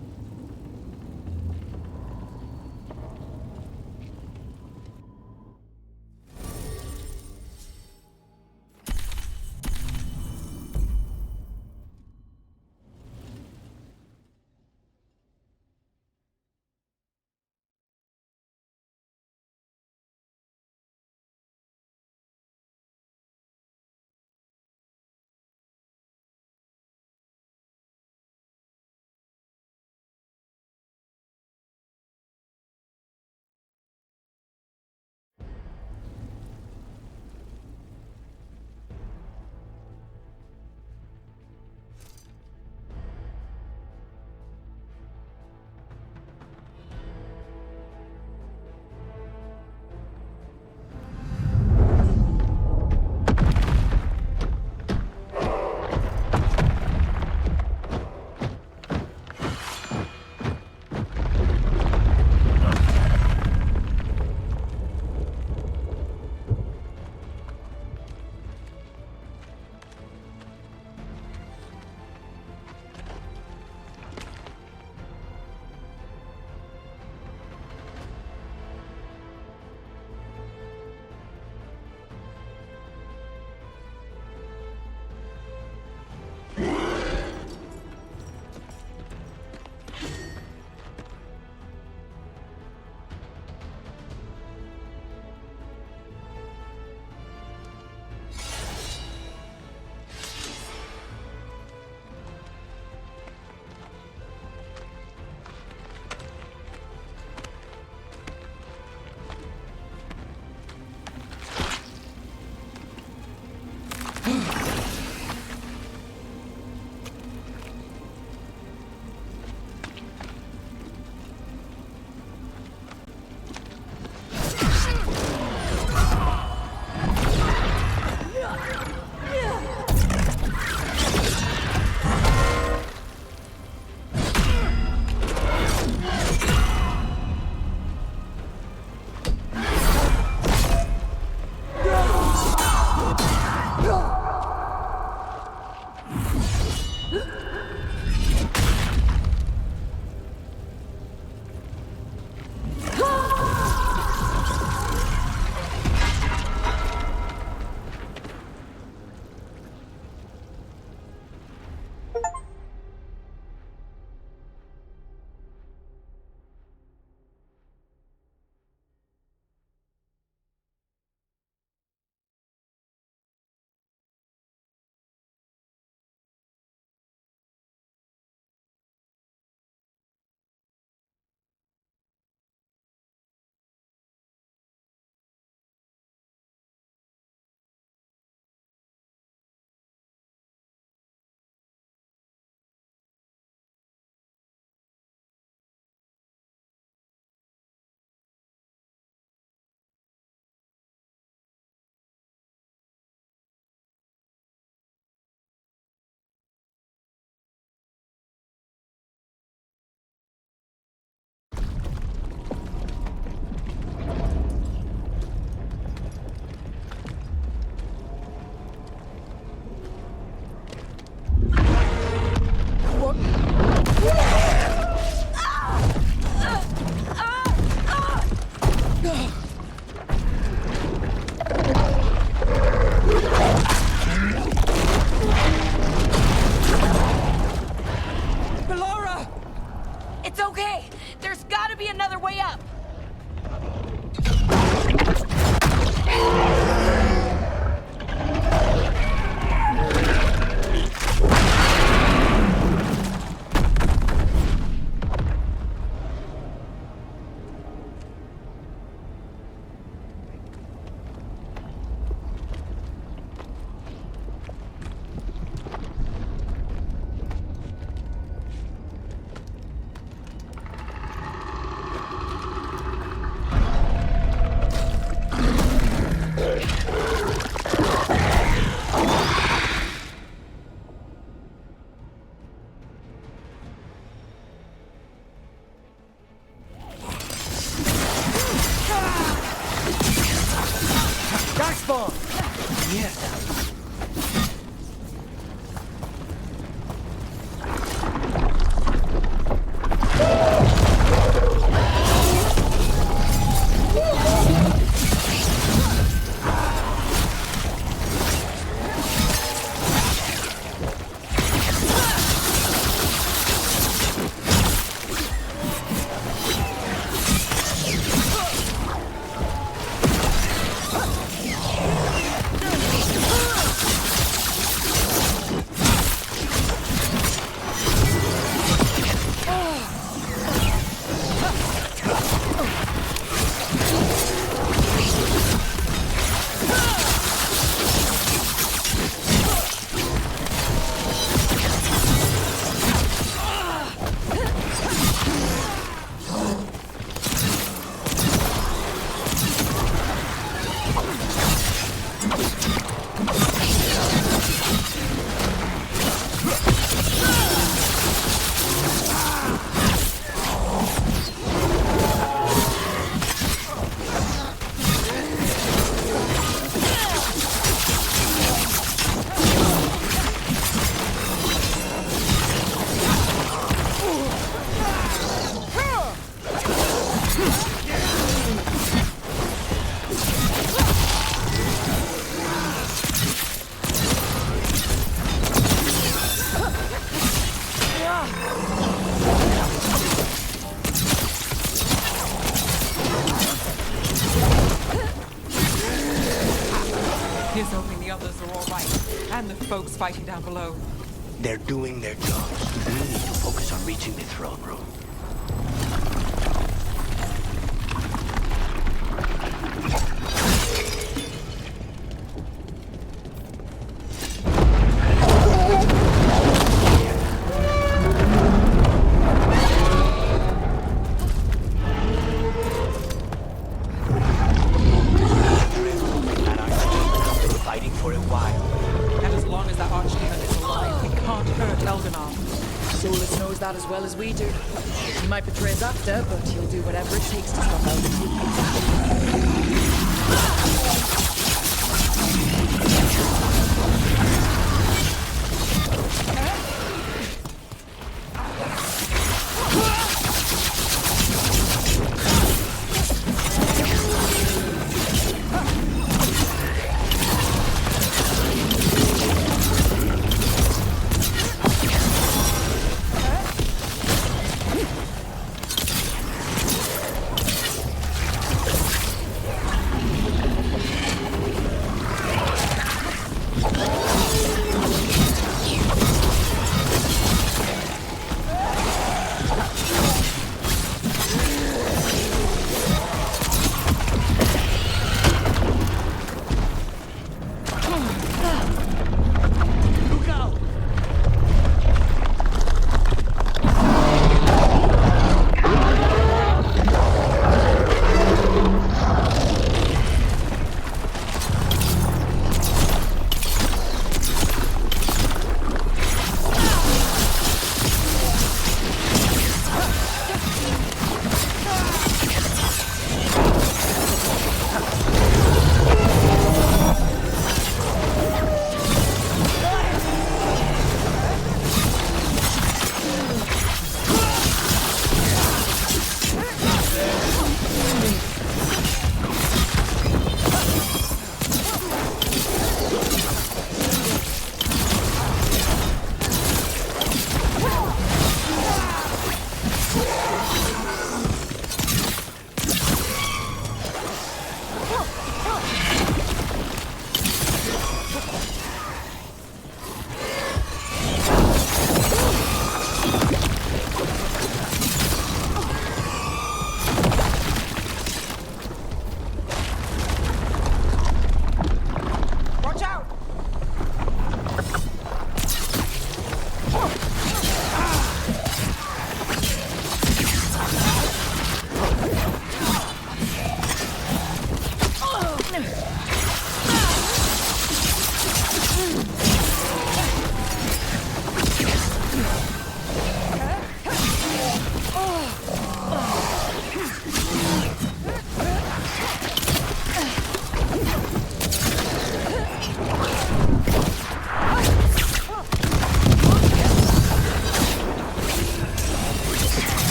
Here's hoping the others are all right, and the folks fighting down below. They're doing their jobs. We need to focus on reaching the throne room. That as well as we do. He might betray us after, but he'll do whatever it takes to stop Elgin.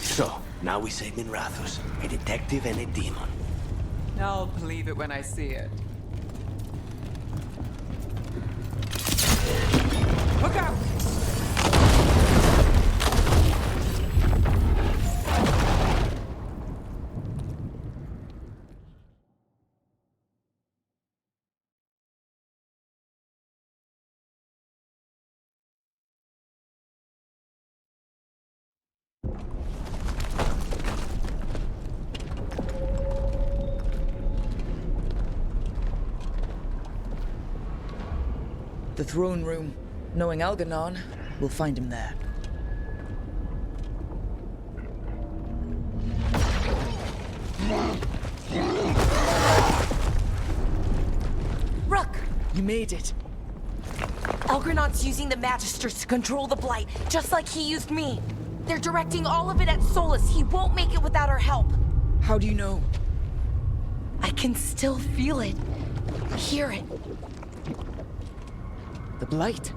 So, now we save Minrathus, a detective and a demon. I'll believe it when I see it. Look out! The throne room. Knowing Algernon, we'll find him there. Rook! You made it. Algernon's using the Magisters to control the Blight, just like he used me. They're directing all of it at Solus. He won't make it without our help. How do you know? I can still feel it. Hear it. The Blight.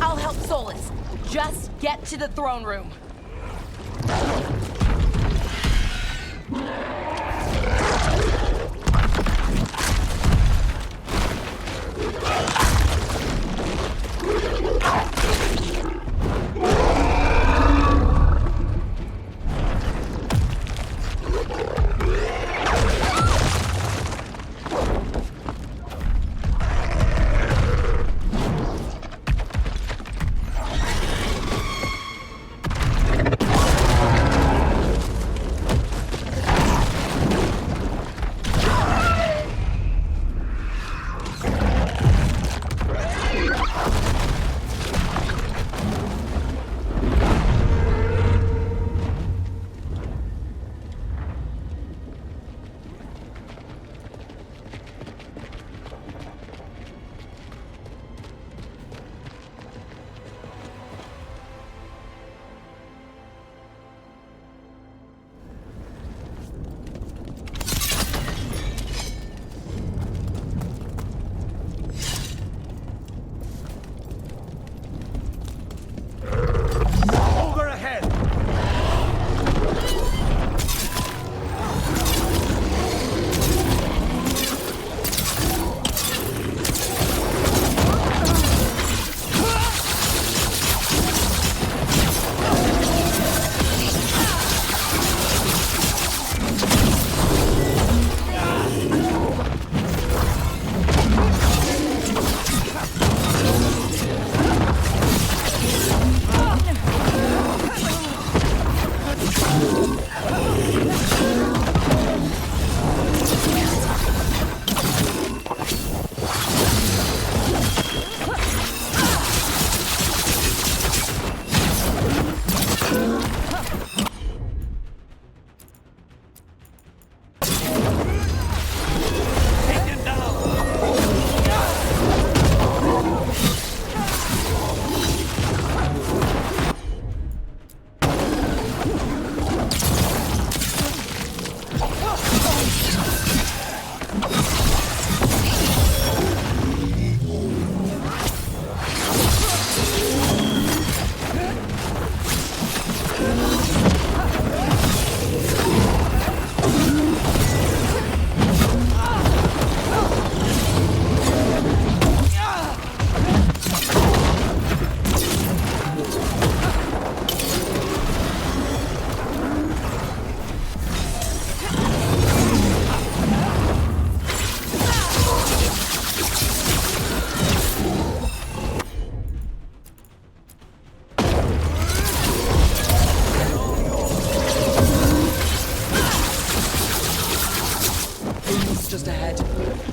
I'll help Solus. Just get to the throne room.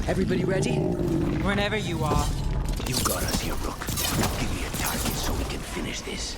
Everybody ready? Whenever you are. You got us here, Rook. Now give me a target so we can finish this.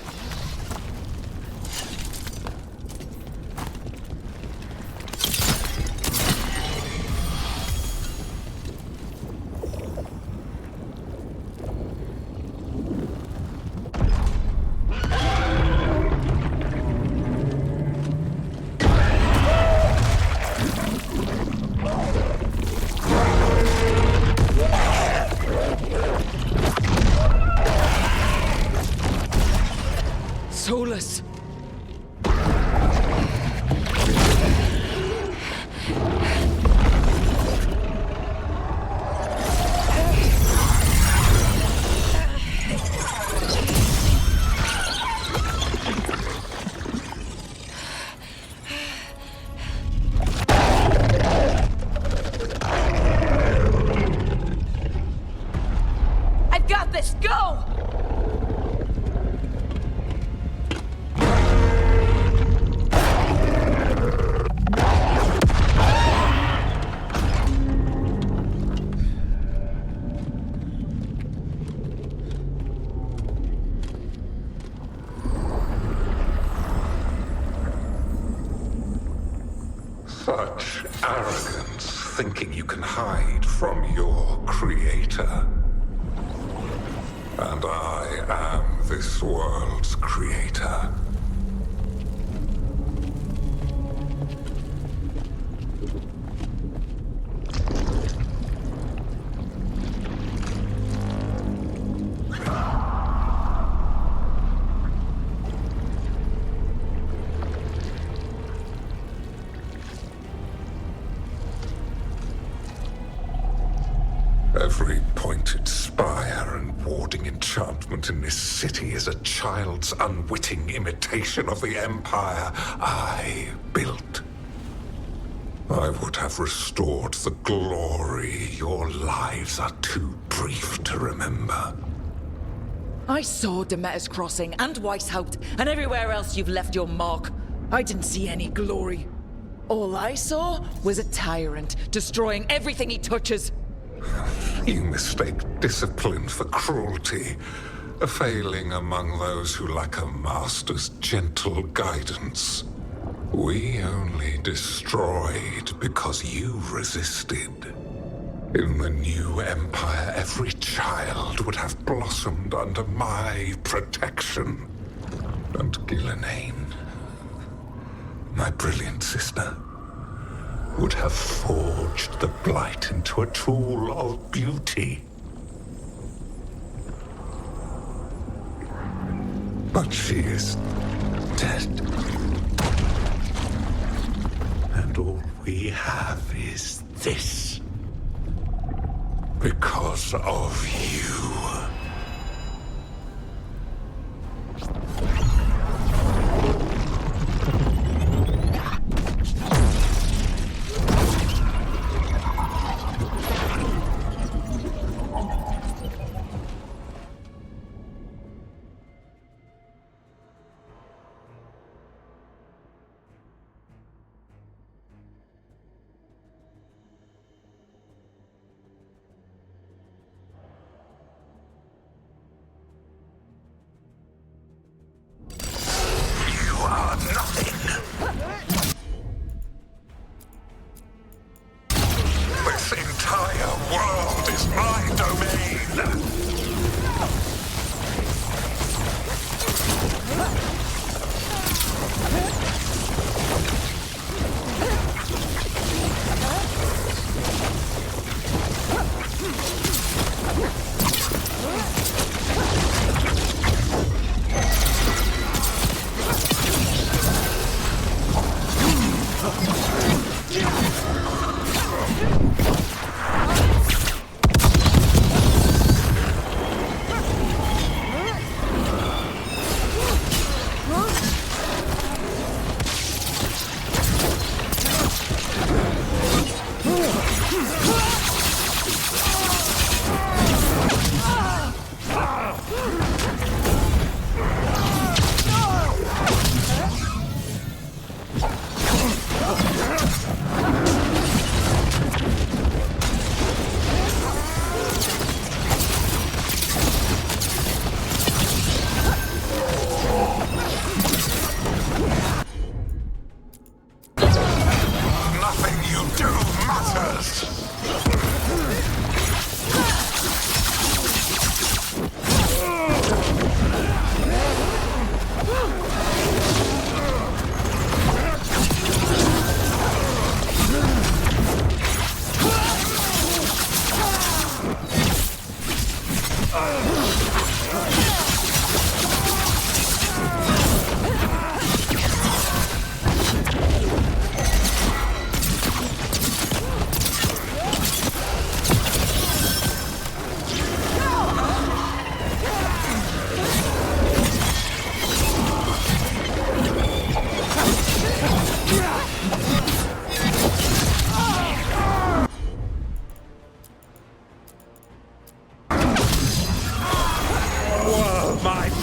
Arrogance, thinking you can hide from your creator. And I am this world's creator. Every pointed spire and warding enchantment in this city is a child's unwitting imitation of the empire I built. I would have restored the glory your lives are too brief to remember. I saw Demeter's Crossing and Weishaupt and everywhere else you've left your mark. I didn't see any glory. All I saw was a tyrant destroying everything he touches. You mistake discipline for cruelty, a failing among those who lack a master's gentle guidance. We only destroyed because you resisted. In the new empire, every child would have blossomed under my protection. And Gillenane, my brilliant sister, would have forged the Blight into a tool of beauty. But she is dead. And all we have is this. Because of you. This entire world is my domain!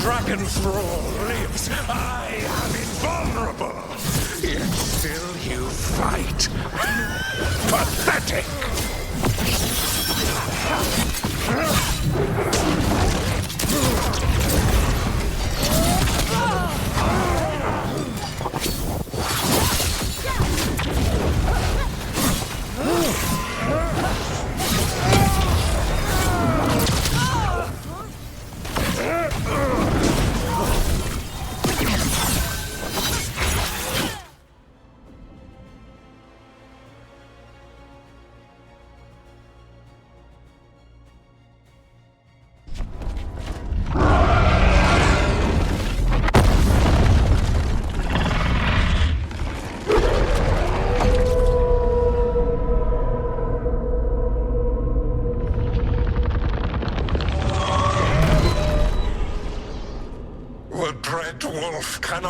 Dragon Thrall lives. I am invulnerable. Yet still you fight. Pathetic!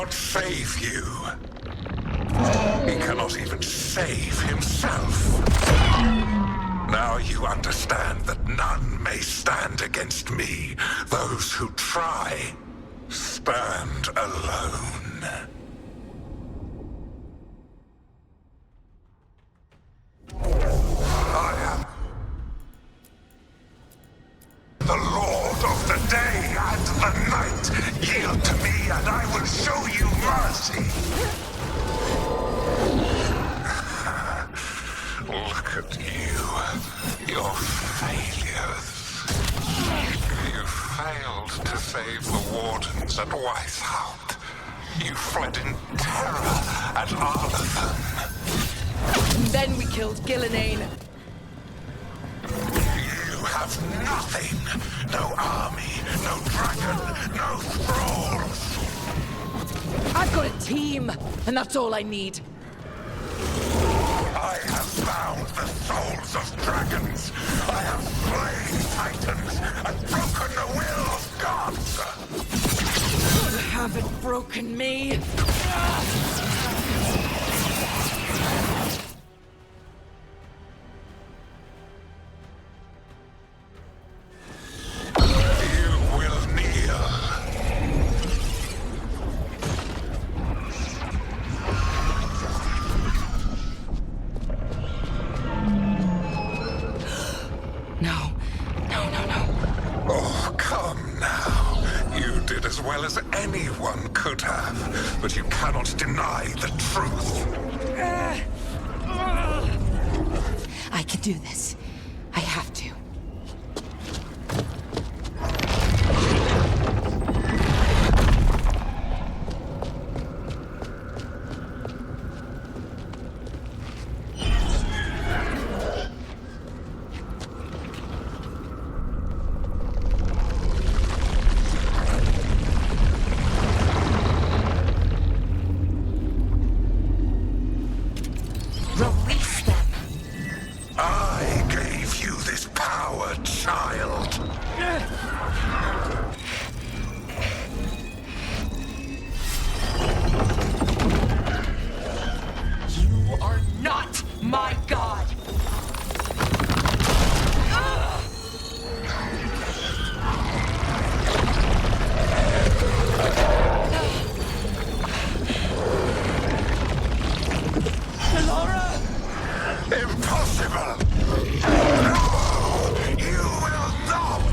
cannot save you. He cannot even save himself. Now you understand that none may stand against me. Those who try stand alone. I am the Lord of the day and the night. Yield to me and I will show you mercy. Look at you. Your failures. You failed to save the wardens at Weishaupt. You fled in terror at Arlathan. Then we killed Gillenane. You have nothing. No army, no dragon, no thralls. I've got a team, and that's all I need. I have bound the souls of dragons. I have slain titans and broken the will of gods. You haven't broken me. You will kneel. No. Oh, come now. You did as well as anyone could have, but you cannot deny the truth. I can do this. I have to. Release them. I gave you this power, child. You are not my god. Impossible! No! You will not!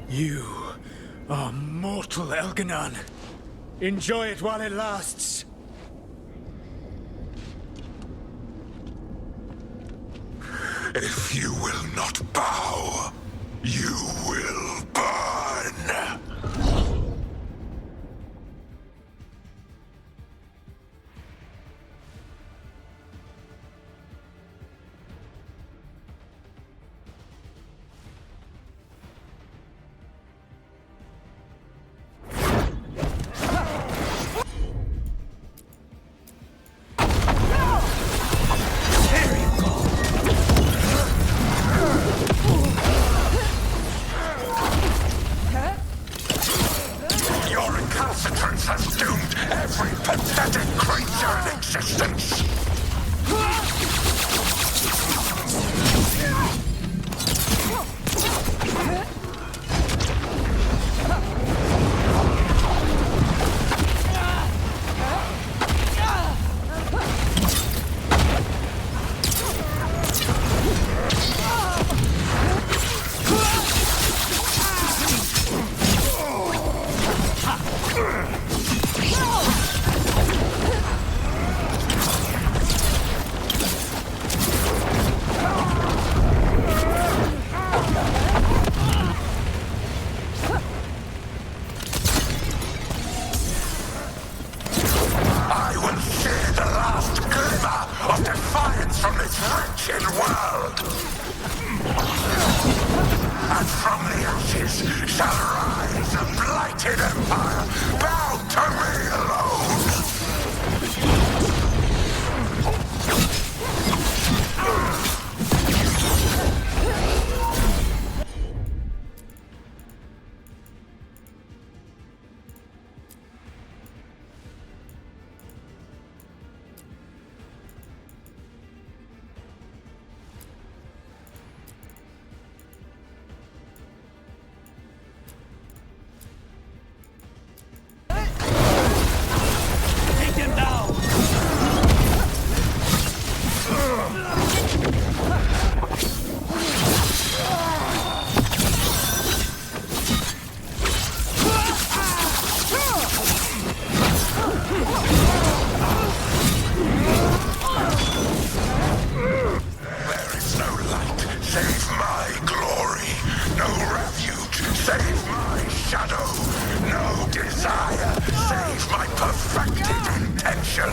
You are mortal, Elganon. Enjoy it while it lasts. If you will not bow, you will burn! Your recalcitrance has doomed every pathetic creature in existence! I will share the last glimmer of defiance from this wretched world! And from the ashes shall rise a blighted empire, bound to me alone! Save my glory. No refuge. Save my shadow. No desire. Save my perfected intention.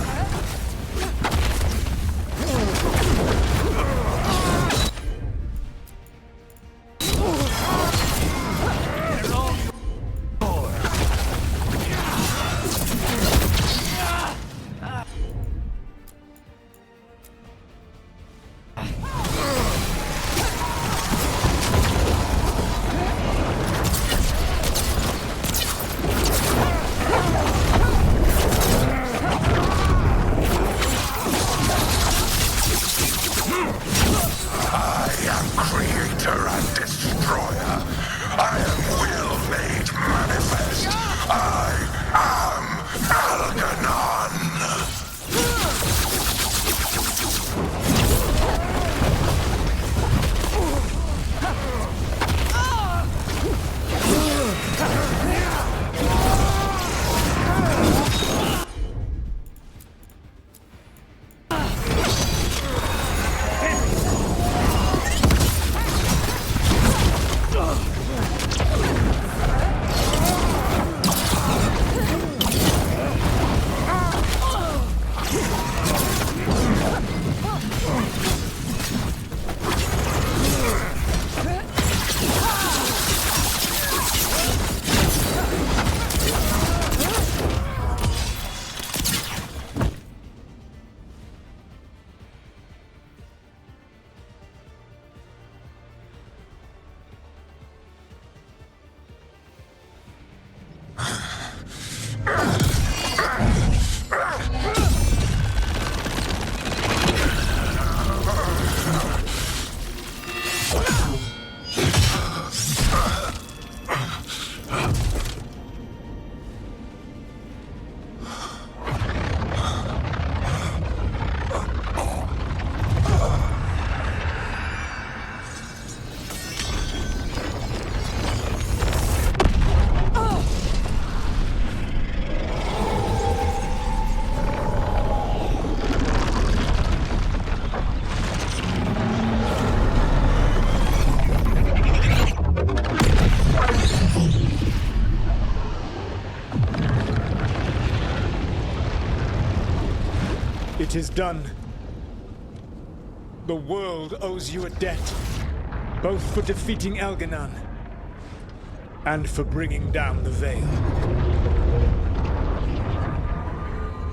It is done. The world owes you a debt, both for defeating Elganon and for bringing down the Veil.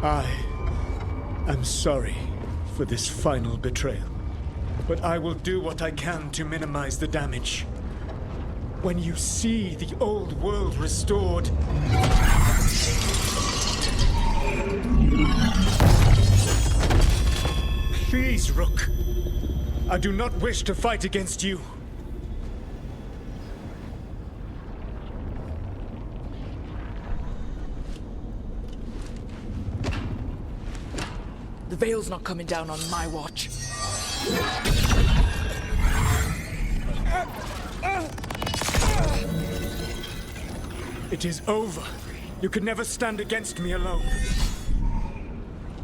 I am sorry for this final betrayal, but I will do what I can to minimize the damage. When you see the old world restored, please, Rook. I do not wish to fight against you. The Veil's not coming down on my watch. It is over. You could never stand against me alone.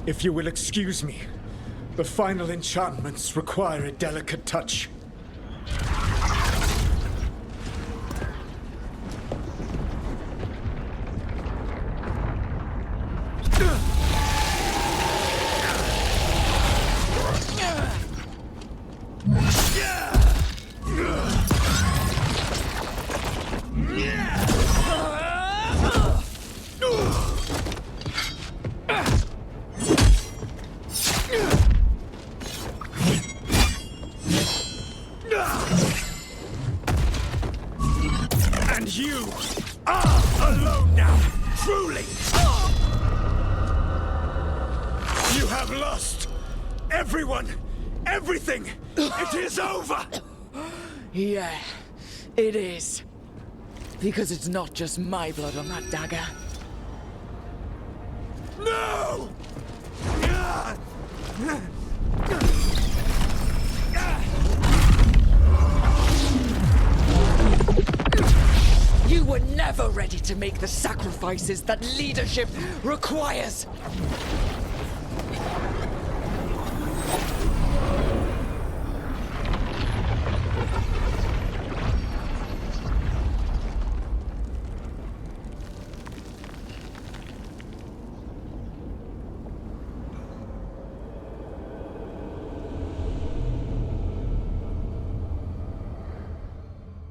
If you will excuse me, the final enchantments require a delicate touch. And you are alone now, truly! You have lost everyone, everything! It is over! Yeah, it is. Because it's not just my blood on that dagger. No! You were never ready to make the sacrifices that leadership requires!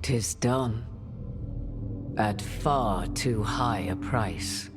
'Tis done. At far too high a price.